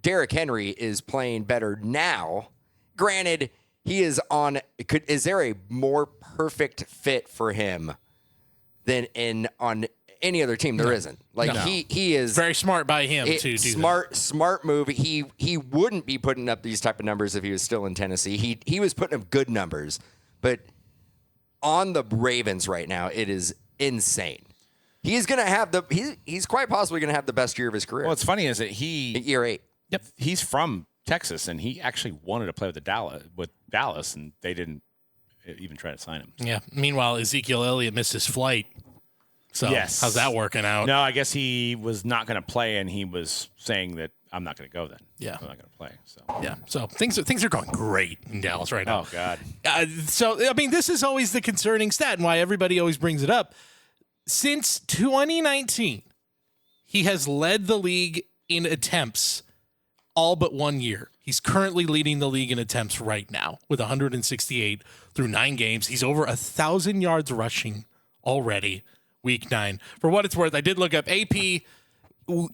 Derrick Henry is playing better now. Granted, he is on. Is there a more perfect fit for him than on any other team? There isn't. He is very smart by him to do smart move. He wouldn't be putting up these type of numbers if he was still in Tennessee. He was putting up good numbers, but on the Ravens right now, it is insane. He's going to have he's quite possibly going to have the best year of his career. What's funny is that year 8. Yep. He's from Texas, and he actually wanted to play with Dallas, and they didn't even try to sign him. Yeah. Meanwhile, Ezekiel Elliott missed his flight. So yes. How's that working out? No, I guess he was not going to play, and he was saying that I'm not going to go then. Yeah. I'm not going to play. So yeah. So things are going great in Dallas right now. Oh God. This is always the concerning stat, and why everybody always brings it up. Since 2019, he has led the league in attempts all but 1 year. He's currently leading the league in attempts right now with 168 through 9 games. He's over 1,000 yards rushing already, week 9. For what it's worth, I did look up AP.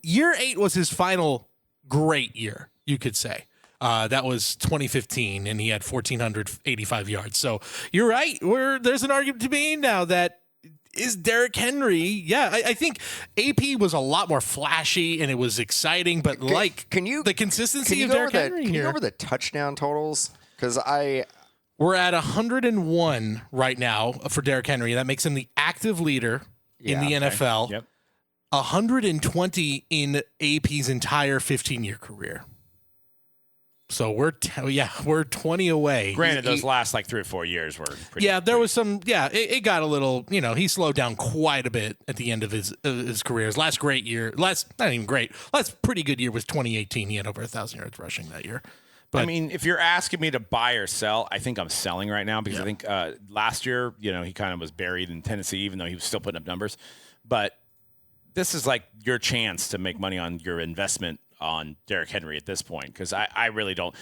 Year 8 was his final great year, you could say. That was 2015, and he had 1,485 yards. So you're right. There's an argument to be made now that is Derrick Henry. Yeah, I think AP was a lot more flashy and it was exciting, but the consistency of Derrick Henry Can you here. go over the touchdown totals? Because we're at 101 right now for Derrick Henry. That makes him the active leader in the NFL. Yep. 120 in AP's entire 15-year career. So we're 20 away. Granted, those last 3 or 4 years were pretty. Yeah, there was some. Yeah, it got a little. He slowed down quite a bit at the end of his career. His last great year, not even great. Last pretty good year was 2018. He had over 1,000 yards rushing that year. But if you're asking me to buy or sell, I think I'm selling right now because I think last year, he kind of was buried in Tennessee, even though he was still putting up numbers. But this is your chance to make money on your investment on Derrick Henry at this point, because I really don't.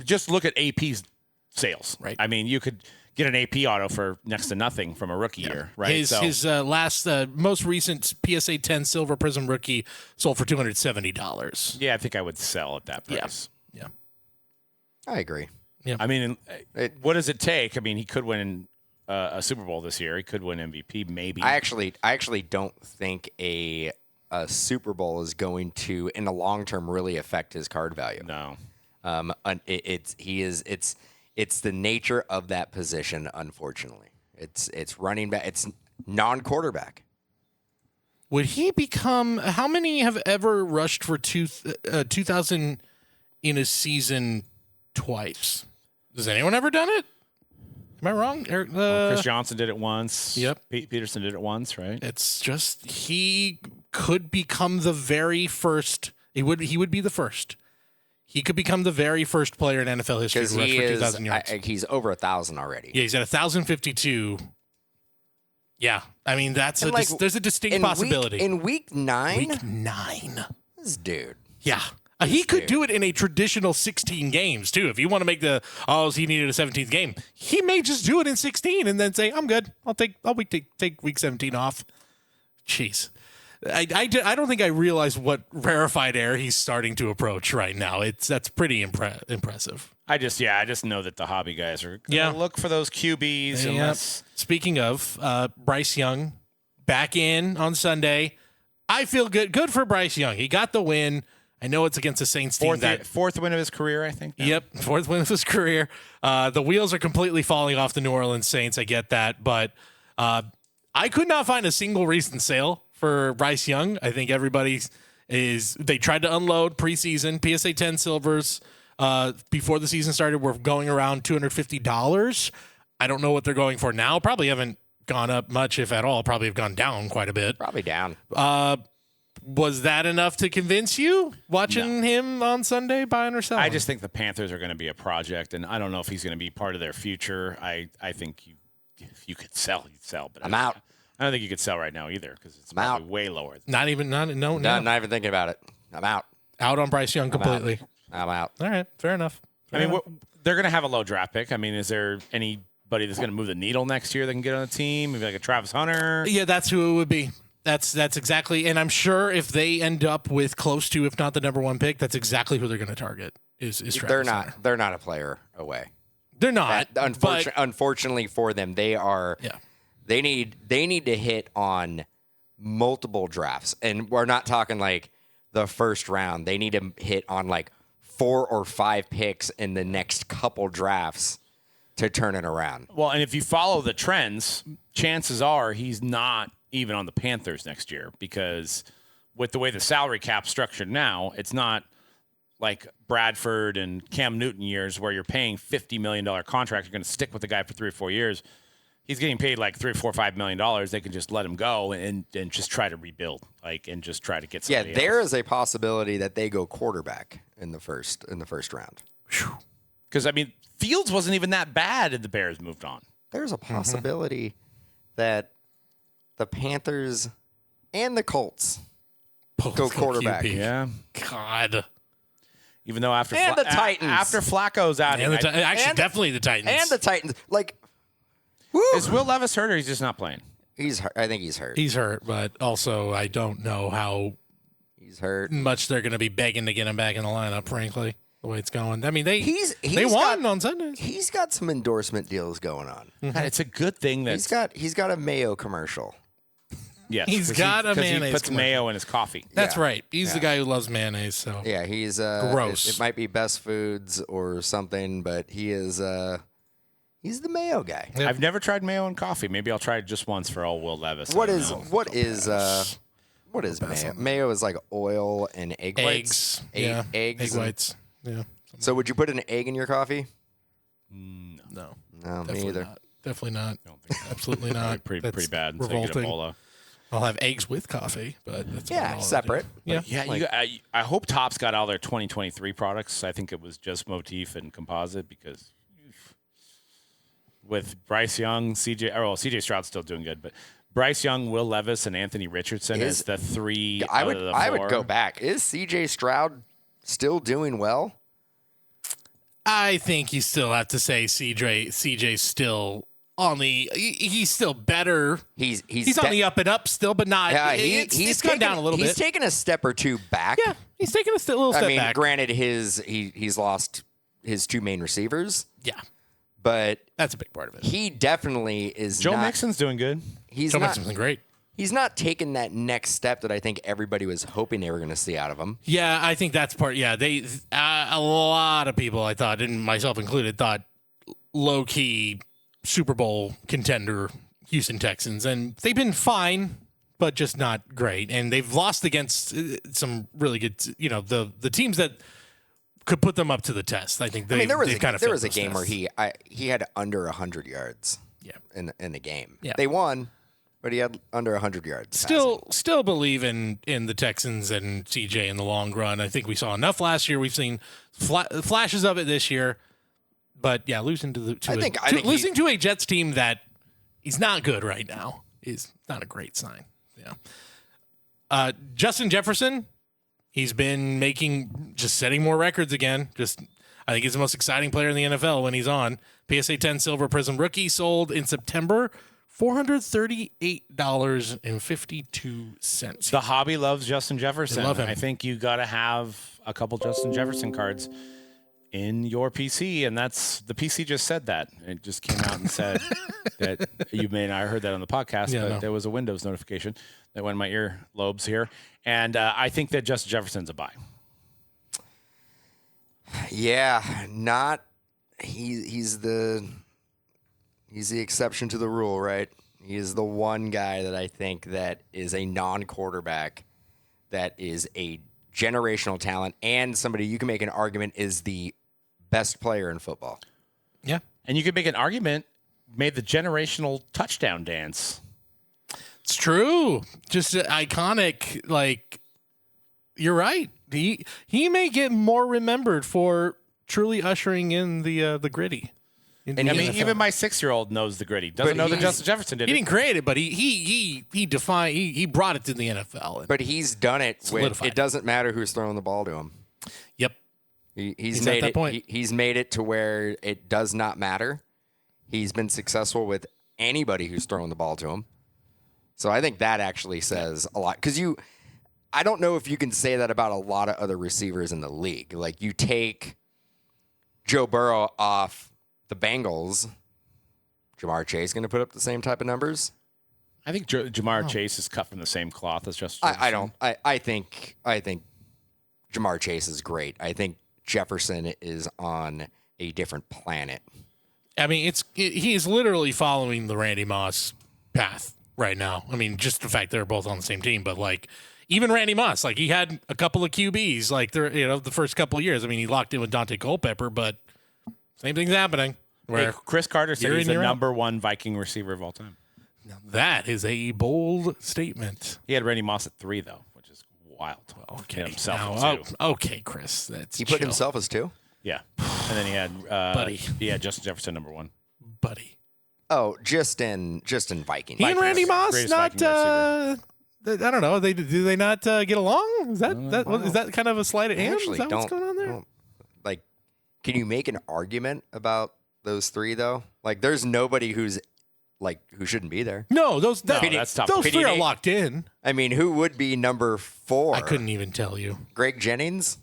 Just look at AP's sales. Right. You could get an AP auto for next to nothing from a rookie year, right? His most recent PSA 10 Silver Prism rookie sold for $270. Yeah, I think I would sell at that price. Yeah. I agree. Yeah. What does it take? He could win a Super Bowl this year. He could win MVP, maybe. I actually don't think a Super Bowl is going to, in the long term, really affect his card value. No. It's the nature of that position. Unfortunately, it's running back. It's non-quarterback. Would he become? How many have ever rushed for 2,000 in a season twice? Has anyone ever done it? Am I wrong? Chris Johnson did it once. Yep. Peterson did it once, right? It's just he could become the very first. He would be the first. He could become the very first player in NFL history to rush for 2,000 yards. He's over 1,000 already. Yeah, he's at 1,052. Yeah, that's there's a distinct possibility. In week 9? Week 9. This dude. Yeah. He could do it in a traditional 16 games, too. If you want to make he needed a 17th game, he may just do it in 16 and then say, I'm good. I'll take week 17 off. Jeez. I don't think I realize what rarefied air he's starting to approach right now. That's pretty impressive. I just know that the hobby guys are Yeah. gonna look for those QBs. Yep. Unless Speaking of Bryce Young, back in on Sunday. I feel good. Good for Bryce Young. He got the win. I know it's against the Saints team. fourth win of his career, I think. Now. Yep, fourth win of his career. The wheels are completely falling off the New Orleans Saints. I get that, but I could not find a single recent sale for Bryce Young. I think they tried to unload preseason PSA 10 silvers before the season started. Were going around $250. I don't know what they're going for now. Probably haven't gone up much, if at all. Probably have gone down quite a bit. Probably down. Was that enough to convince you watching him on Sunday, buying or selling? I just think the Panthers are going to be a project, and I don't know if he's going to be part of their future. I think if you could sell, you'd sell. But I'm out. I don't think you could sell right now either because it's probably way lower. Not even Not even thinking about it. I'm out. Out on Bryce Young completely. I'm out. All right, fair enough. I mean, they're going to have a low draft pick. I mean, is there anybody that's going to move the needle next year that can get on the team? Maybe like a Travis Hunter? Yeah, that's who it would be. That's exactly, and I'm sure if they end up with close to, if not the number one pick, that's exactly who they're going to target. Is Travis Hunter. They're not a player away. They're not. Unfortunately for them, they are. Yeah. They need to hit on multiple drafts, and we're not talking like the first round. They need to hit on like 4 or 5 picks in the next couple drafts to turn it around. Well, and if you follow the trends, chances are he's not even on the Panthers next year because with the way the salary cap's structured now, it's not like Bradford and Cam Newton years where you're paying $50 million contract. You're going to stick with the guy for 3 or 4 years. He's getting paid like $3, $4, $5 million. They can just let him go and just try to rebuild, and just try to get somebody there else. is a possibility that they go quarterback in the first round. Because I mean, Fields wasn't even that bad, and the Bears moved on. There's a possibility that the Panthers and the Colts go quarterback. QB. Yeah, God. even though after And the Titans. after Flacco's out, Definitely the Titans. And the Titans. Like, is Will Levis hurt or he's just not playing? he's hurt. I think he's hurt. He's hurt, but also I don't know how He's hurt. much they're going to be begging to get him back in the lineup, frankly, the way it's going. I mean, they He's won got- on Sundays. He's got some endorsement deals going on. God, it's a good thing that He's got a Mayo commercial. yes, He's 'cause got a 'cause mayonnaise He puts commercial. mayo in his coffee. That's Yeah. right. He's the guy who loves mayonnaise. So Yeah, he's Gross. It might be Best Foods or something, but he is he's the Mayo guy. Yep. I've never tried mayo in coffee. Maybe I'll try it just once for old Will Levis. What I don't is know. what is mayo? Mayo is like oil and egg whites. eggs, Eggs. egg whites. Yeah, So would you put an egg in your coffee? no, No, definitely me either. not. Definitely not. I don't think so. Absolutely not. pretty That's bad. So you get Revolting. Ebola. I'll have eggs with coffee, but that's about all Yeah, I'll separate. do. Yeah, Yeah, I hope Topps got all their 2023 products. I think it was just Motif and Composite because with Bryce Young, CJ Stroud's still doing good, but Bryce Young, Will Levis, and Anthony Richardson is the three. I out would of the I four. would go back. Is CJ Stroud still doing well? I think you still have to say CJ's still on the. He's still better. He's on the up and up still, but not. Yeah, It's gone down a little He's bit. taken a step or two back. Yeah, he's taking a little step I mean, back. granted, he's lost his 2 main receivers, Yeah, but that's a big part of it. he definitely is. Joe not, Mixon's doing good. He's Joe not. Mixon's been great. He's not taking that next step that I think everybody was hoping they were going to see out of him. Yeah, I think that's part. Yeah, they a lot of people I thought, and myself included, thought low key Super Bowl contender Houston Texans, and they've been fine, but just not great. And they've lost against some really good, the teams that could put them up to the test. I think I mean, there was failed a those game tests. where he had under 100 yards. Yeah. In the game. Yeah. They won, but he had under 100 yards. passing. Still believe in the Texans and CJ in the long run. I think we saw enough last year. We've seen flashes of it this year, but yeah, losing losing to a Jets team that is not good right now is not a great sign. Yeah. Justin Jefferson, he's been setting more records again. I think he's the most exciting player in the NFL when he's on. PSA 10 Silver Prism rookie sold in September $438.52. The hobby loves Justin Jefferson. They love him. I think you got to have a couple Justin Jefferson cards in your PC, and that's the PC just said that. It just came out and said that you may not have heard that on the podcast, but there was a Windows notification that went in my earlobes here, and I think that Justin Jefferson's a buy. Yeah, not he's the exception to the rule, right? He is the one guy that I think that is a non-quarterback that is a generational talent and somebody you can make an argument is the best player in football. Yeah. And you could make an argument, made the generational touchdown dance. It's true. Just iconic. Like, you're right. He may get more remembered for truly ushering in the gritty. And I mean, even my 6-year-old knows the gritty. Doesn't know that Justin Jefferson did it. He didn't create it, but he brought it to the NFL. But he's done it. Solidified. It doesn't matter who's throwing the ball to him. Yep. He's made it. He's made it to where it does not matter. He's been successful with anybody who's throwing the ball to him. So I think that actually says a lot. Because I don't know if you can say that about a lot of other receivers in the league. Like, you take Joe Burrow off the Bengals, Jamar Chase going to put up the same type of numbers? I think Jamar Chase is cut from the same cloth as Justin Jefferson. I don't. I think Jamar Chase is great. I think Jefferson is on a different planet. I mean, he is literally following the Randy Moss path right now. I mean, just the fact they're both on the same team, but like even Randy Moss, like he had a couple of QBs, like the first couple of years. I mean, he locked in with Dante Culpepper, but same thing's happening. Where Chris Carter said he's the number one Viking receiver of all time. Now that is a bold statement. He had Randy Moss at 3, though, which is wild. Okay, himself now, okay, Chris, he put himself as 2. Yeah, and then he had Buddy. He had Justin Jefferson number 1. Buddy. Oh, just in Viking. He and Randy Moss not. I don't know. Do they not get along? Is that kind of a slight at hand? Is that what's going on there? Like, can you make an argument about those 3 though? Like, there's nobody who shouldn't be there. No, that's tough. Those 3 are locked in. I mean, who would be number 4? I couldn't even tell you. Greg Jennings.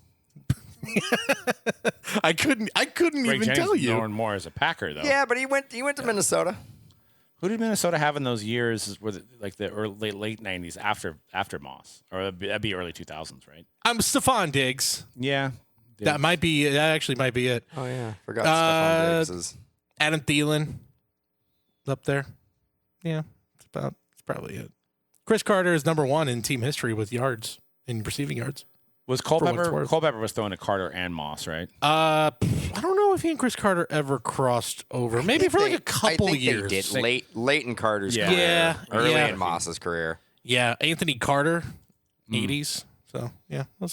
I couldn't even tell you. Known more as a Packer, though. Yeah, but he went to Minnesota. Who did Minnesota have in those years? Was it like the late 90s after Moss, or that'd be early 2000s, right? I'm Stephon Diggs. Yeah. That actually might be it. Oh yeah, forgot Stephon Diggs is. Adam Thielen up there. Yeah, it's probably it. Chris Carter is number 1 in team history with yards in receiving yards. Was Culpepper was throwing to Carter and Moss, right? I don't know if he and Chris Carter ever crossed over. Maybe for like a couple years. They did late in Carter's career, early in Moss's career. Yeah, Anthony Carter, 80s. So yeah, there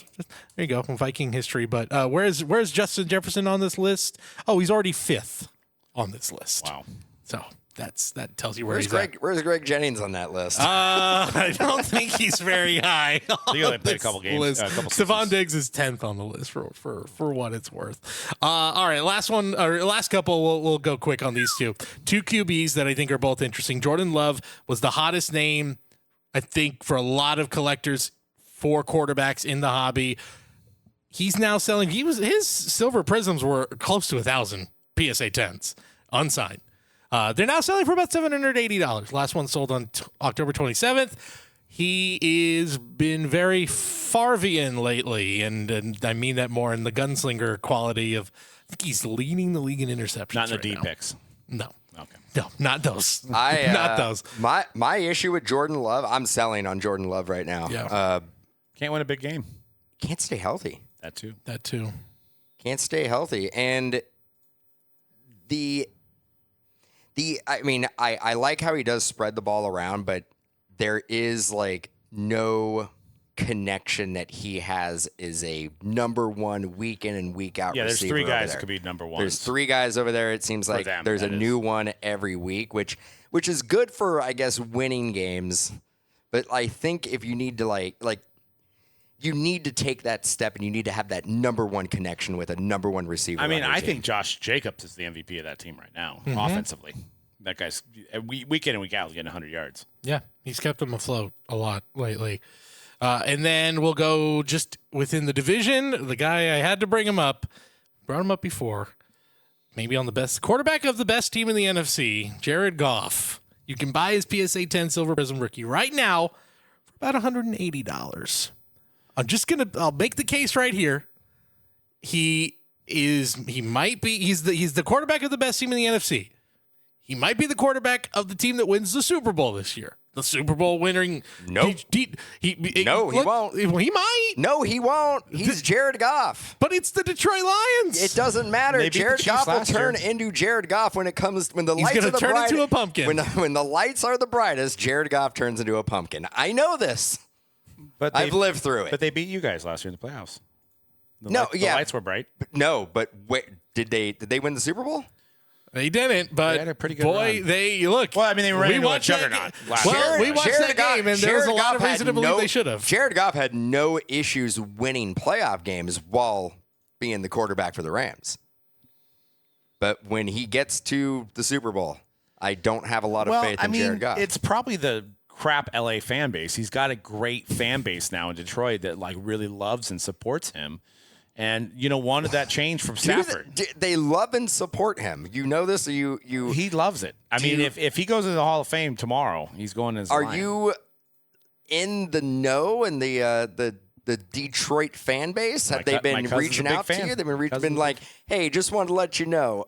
you go, Viking history. But where's Justin Jefferson on this list? Oh, he's already 5th on this list. Wow. So that tells you where he's at. Where's Greg Jennings on that list? I don't think he's very high. He only played a couple games. Stephon Diggs is 10th on the list for what it's worth. All right, last couple. We'll go quick on these two. 2 QBs that I think are both interesting. Jordan Love was the hottest name, I think, for a lot of collectors for quarterbacks in the hobby. He's now selling. His silver prisms were close to 1,000 PSA 10s unsigned. They're now selling for about $780. Last one sold on October 27th. He has been very Favrean lately, and I mean that more in the gunslinger quality of. I think he's leading the league in interceptions. Not in the D picks. No. Okay. No, not those. Not those. My issue with Jordan Love, I'm selling on Jordan Love right now. Yeah. Can't win a big game. Can't stay healthy. That too. Can't stay healthy. And I like how he does spread the ball around, but there is like no connection that he has is a number 1 week in and week out. Yeah, there's 3 guys that could be number 1. There's 3 guys over there. It seems like there's a new one every week, which is good for, I guess, winning games. But I think if you need to you need to take that step and you need to have that number 1 connection with a number 1 receiver. I mean, I think Josh Jacobs is the MVP of that team right now, offensively. That guy's week in and week out getting 100 yards. Yeah, he's kept them afloat a lot lately. And then we'll go just within the division. The guy I had to bring him up, brought him up before, maybe on the best quarterback of the best team in the NFC, Jared Goff. You can buy his PSA 10 Silver Prism rookie right now for about $180. I'll make the case right here. He's the quarterback of the best team in the NFC. He might be the quarterback of the team that wins the Super Bowl this year. The Super Bowl winning. Nope. He won't. He might. No, he won't. He's Jared Goff. But it's the Detroit Lions. It doesn't matter. They beat the Jared Chiefs Goff will last turn year. into Jared Goff when the He's lights gonna are the turn brightest. into a pumpkin. When the lights are the brightest, Jared Goff turns into a pumpkin. I know this. But I've lived through it. But they beat you guys last year in the playoffs. The Yeah. lights were bright. No, but wait, did they win the Super Bowl? They didn't, but They had a pretty good boy, run. they look. Well, I mean, they ran into a watched that juggernaut game. last Well, year. we watched that game, and there was a lot of reason to believe they should have. Jared Goff had no issues winning playoff games while being the quarterback for the Rams. But when he gets to the Super Bowl, I don't have a lot of faith in Jared Goff. It's probably the crap LA fan base. He's got a great fan base now in Detroit that like really loves and supports him. And wanted that change from Stafford. They love and support him. You know this? Or He loves it. I mean, if he goes into the Hall of Fame tomorrow, he's going as are Lion. you in the know and the Detroit fan base? Have they my been cousin's a reaching big out to fan. you? They've been Cousin's like, hey, just wanted to let you know,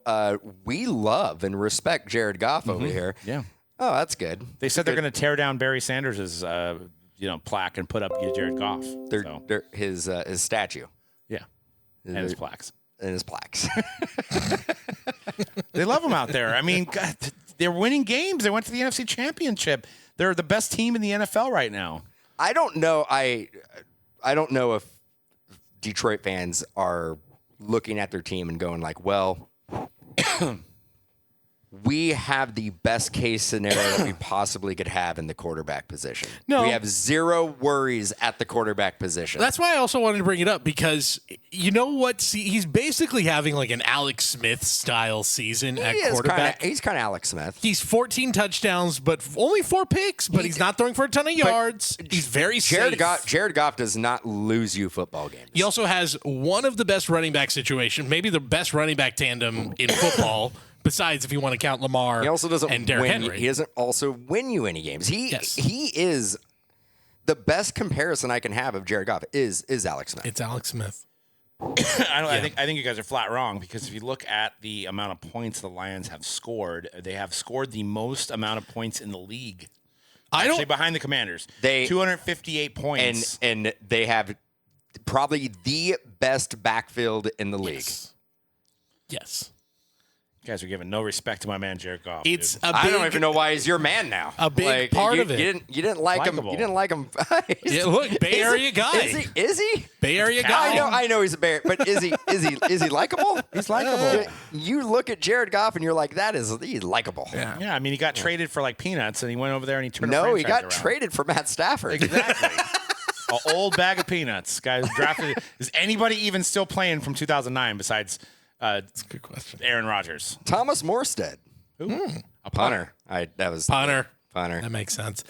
we love and respect Jared Goff over here. Yeah. Oh, that's good. They said they're going to tear down Barry Sanders' plaque and put up Jared Goff. His statue. Yeah. And his plaques. And his plaques. They love him out there. I mean, God, they're winning games. They went to the NFC Championship. They're the best team in the NFL right now. I don't know. I don't know if Detroit fans are looking at their team and going like, well, we have the best case scenario that we possibly could have in the quarterback position. No. We have zero worries at the quarterback position. That's why I also wanted to bring it up, because you know what? See, he's basically having like an Alex Smith style season at quarterback. He's kind of Alex Smith. He's 14 touchdowns, but only 4 picks. But he's not throwing for a ton of yards. He's very safe. Jared Goff does not lose you football games. He also has one of the best running back situations, maybe the best running back tandem in football. Besides, if you want to count Lamar, He also doesn't and Derrick Henry. He doesn't also win you any games. He is the best comparison I can have of Jared Goff is Alex Smith. It's Alex Smith. I think you guys are flat wrong, because if you look at the amount of points the Lions have scored, they have scored the most amount of points in the league. Actually, behind the Commanders, 258 points, and they have probably the best backfield in the league. Yes. You guys are giving no respect to my man Jared Goff. It's dude. I don't even know why he's your man now. A big part of it. You didn't like him. Likeable. You didn't like him. Yeah, look, Bay Area guy. Is he? Bay Area guy. I know he's a Bay, but is he likable? He's likable. You look at Jared Goff and you're like, he's likable. Yeah, I mean, he got traded for like peanuts, and he went over there and he turned. No, a he franchise got around. traded for Matt Stafford. Exactly. An old bag of peanuts. Guys drafted. Is anybody even still playing from 2009 besides? That's a good question. Aaron Rodgers. Thomas Morstead. A punter. Punter. That makes sense.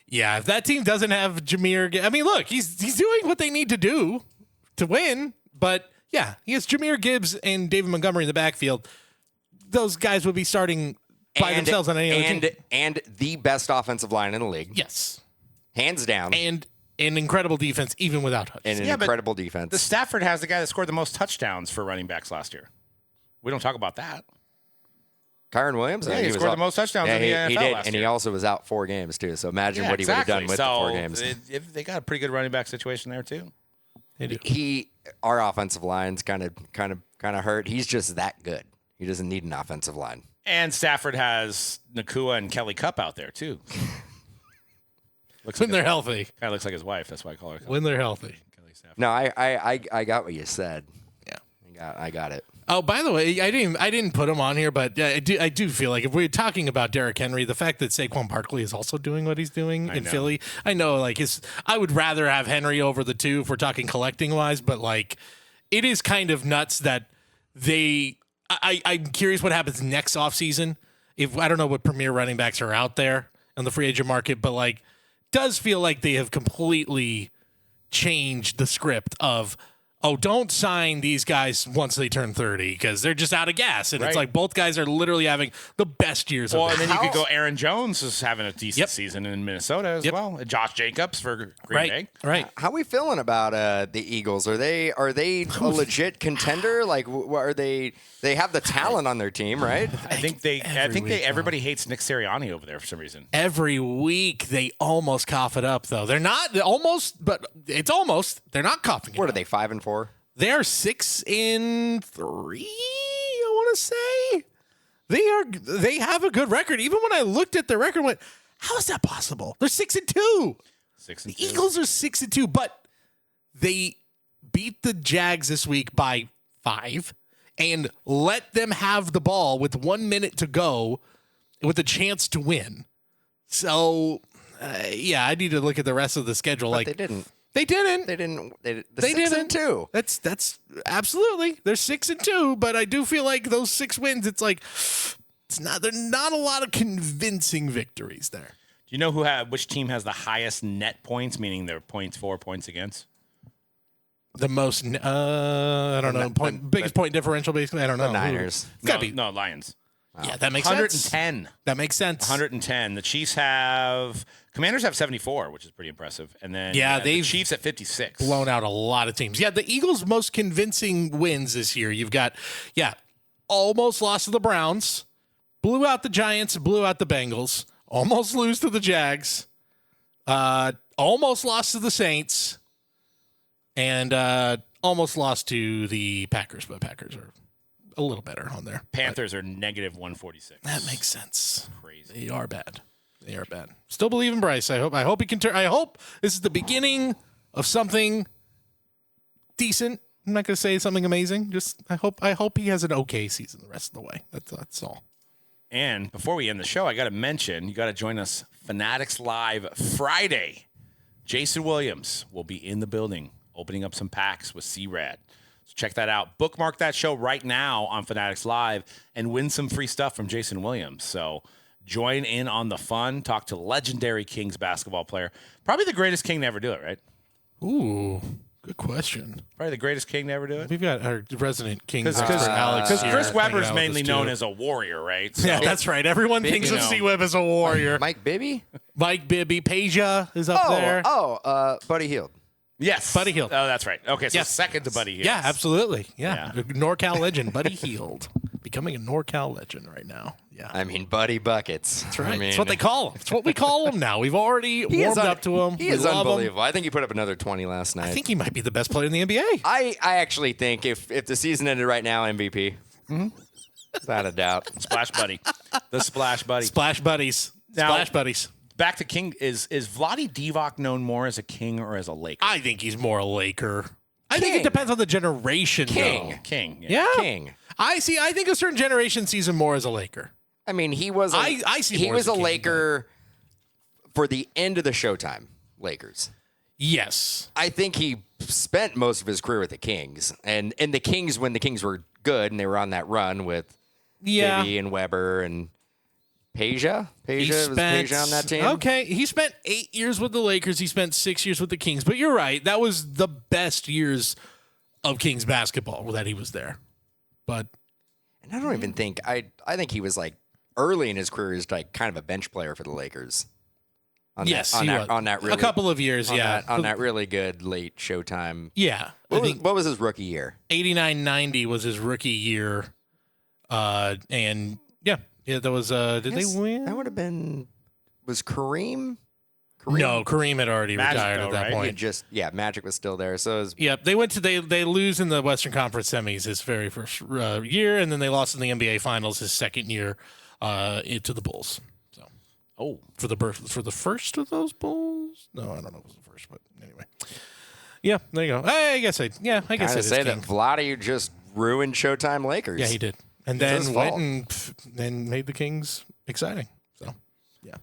Yeah, if that team doesn't have Jameer, I mean, look, he's doing what they need to do to win. But yeah, he has Jameer Gibbs and David Montgomery in the backfield. Those guys would be starting by themselves on any other team. And the best offensive line in the league. Yes, hands down. And an incredible defense, even without Hutch. And an incredible defense. The Stafford has the guy that scored the most touchdowns for running backs last year. We don't talk about that. Kyron Williams? Yeah, he scored the most touchdowns in the NFL he did, last and year. he also was out 4 games, too. So imagine what he would have done with the 4 games. They got a pretty good running back situation there, too. They do. Our offensive line's kind of hurt. He's just that good. He doesn't need an offensive line. And Stafford has Nakua and Kelly Cup out there, too. When they're healthy. Kind of looks like his wife. That's why I call her. When they're healthy. Kelly Stafford. No, I got what you said. Yeah. I got it. Oh, by the way, I didn't put him on here, but I do feel like if we're talking about Derrick Henry, the fact that Saquon Barkley is also doing what he's doing in Philly, I know like I would rather have Henry over the two if we're talking collecting wise, but like it is kind of nuts that I'm curious what happens next offseason. if I don't know what premier running backs are out there on the free agent market, but like does feel like they have completely changed the script of, oh, don't sign these guys once they turn 30 because they're just out of gas. And it's like both guys are literally having the best years of Well, their and then you could go Aaron Jones is having a decent Yep. season in Minnesota as well. And Josh Jacobs for Green Bay. Right. How are we feeling about the Eagles? Are they a legit contender? Like, are they? They have the talent on their team, right? I think everybody hates Nick Sirianni over there for some reason. Every week they almost cough it up, though. They're not almost, but it's almost. They're not coughing it What are up. they? 5-4. They're 6-3. I want to say they have a good record. Even when I looked at their record, I went, how is that possible? They're 6-2. 6-2. The Eagles are 6-2, but they beat the Jags this week by 5 and let them have the ball with 1 minute to go with a chance to win. So, I need to look at the rest of the schedule. But like they didn't. They didn't. They didn't. They They 6-2. That's absolutely. They're 6-2, but I do feel like those 6 wins. It's like they're not a lot of convincing victories there. Do you know which team has the highest net points, meaning their points for, points against? The most, I don't know, biggest point differential. Basically, I don't know. The Niners. It's gotta be. No, Lions. Yeah, that makes sense. 110. That makes sense. 110. The Chiefs Commanders have 74, which is pretty impressive. And then Yeah, the they've Chiefs at 56. blown out a lot of teams. Yeah, the Eagles' most convincing wins this year. You've got, almost lost to the Browns, blew out the Giants, blew out the Bengals, almost lose to the Jags, almost lost to the Saints, and almost lost to the Packers, but Packers are a little better on there. Panthers are negative 146. That makes sense. Crazy. They are bad. They are bad. Still believe in Bryce. I hope he can turn. I hope this is the beginning of something decent. I'm not going to say something amazing. Just I hope he has an okay season the rest of the way. That's all. And before we end the show, I got to mention, you got to join us Fanatics Live Friday. Jason Williams will be in the building opening up some packs with C-Rad. So check that out. Bookmark that show right now on Fanatics Live and win some free stuff from Jason Williams. So join in on the fun. Talk to legendary Kings basketball player. Probably the greatest King to ever do it, right? Ooh, good question. Probably the greatest King to ever do it. We've got our resident Kings Because Alex here Chris hanging Webber's out with mainly us, known too. as a warrior, right? So, Yeah, that's right. Everyone thinks you of know. C-Web as a warrior. Mike Bibby? Mike Bibby, Peja is up there. Buddy Hield. Yes. Buddy Hield. Oh, that's right. Okay, so Yes. second to Buddy Hield. Yeah, absolutely. Yeah. Yeah. NorCal legend, Buddy Hield. Becoming a NorCal legend right now. Yeah. I mean, Buddy Buckets. That's right. I mean, That's what they call him. It's what we call him now. We've already warmed up to him. He We is love him. unbelievable. I think he put up another 20 last night. I think he might be the best player in the NBA. I actually think if the season ended right now, MVP. Without a doubt. Splash Buddy. The Splash Buddy. Splash buddies. Now- Splash buddies. Back to King. Is Vlade Divac known more as a King or as a Laker? I think he's more a Laker. I think it King. depends on the generation. King. though. King. Yeah. King. I think a certain generation sees him more as a Laker. I mean, he was. I see he more was as a a King, Laker for the end of the Showtime Lakers. Yes. I think he spent most of his career with the Kings, and the Kings when the Kings were good and they were on that run with Yeah. Bibby and Weber and Peja. He Was Peja on that team? Okay, he spent 8 years with the Lakers. He spent 6 years with the Kings. But you're right. That was the best years of Kings basketball that he was there. But And I don't even think I think he was like early in his career is like kind of a bench player for the Lakers. On yes, that, he on was. that, on that really, a couple of years. on Yeah, that, on that really good late Showtime. Yeah, What was his rookie year? 89-90 was his rookie year. And yeah, that was. Did they win? That would have been. Was Kareem? No, Kareem had already Magic, retired though, at that right? He point. had just Magic was still there. So it was, Yep, they went to they lose in the Western Conference semis his very first year, and then they lost in the NBA Finals his second year to the Bulls. So for the first of those Bulls, no, I don't know if it was the first, but anyway, yeah, there you go. I guess I guess kind it of is say King. that Vlade just ruined Showtime Lakers. Yeah, he did, and It's his then went fault. and made the Kings exciting. So yeah.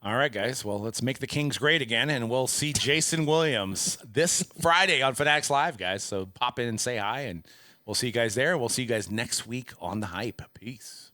All right, guys. Well, let's make the Kings great again, and we'll see Jason Williams this Friday on Fanatics Live, guys. So pop in and say hi, and we'll see you guys there. We'll see you guys next week on The Hype. Peace.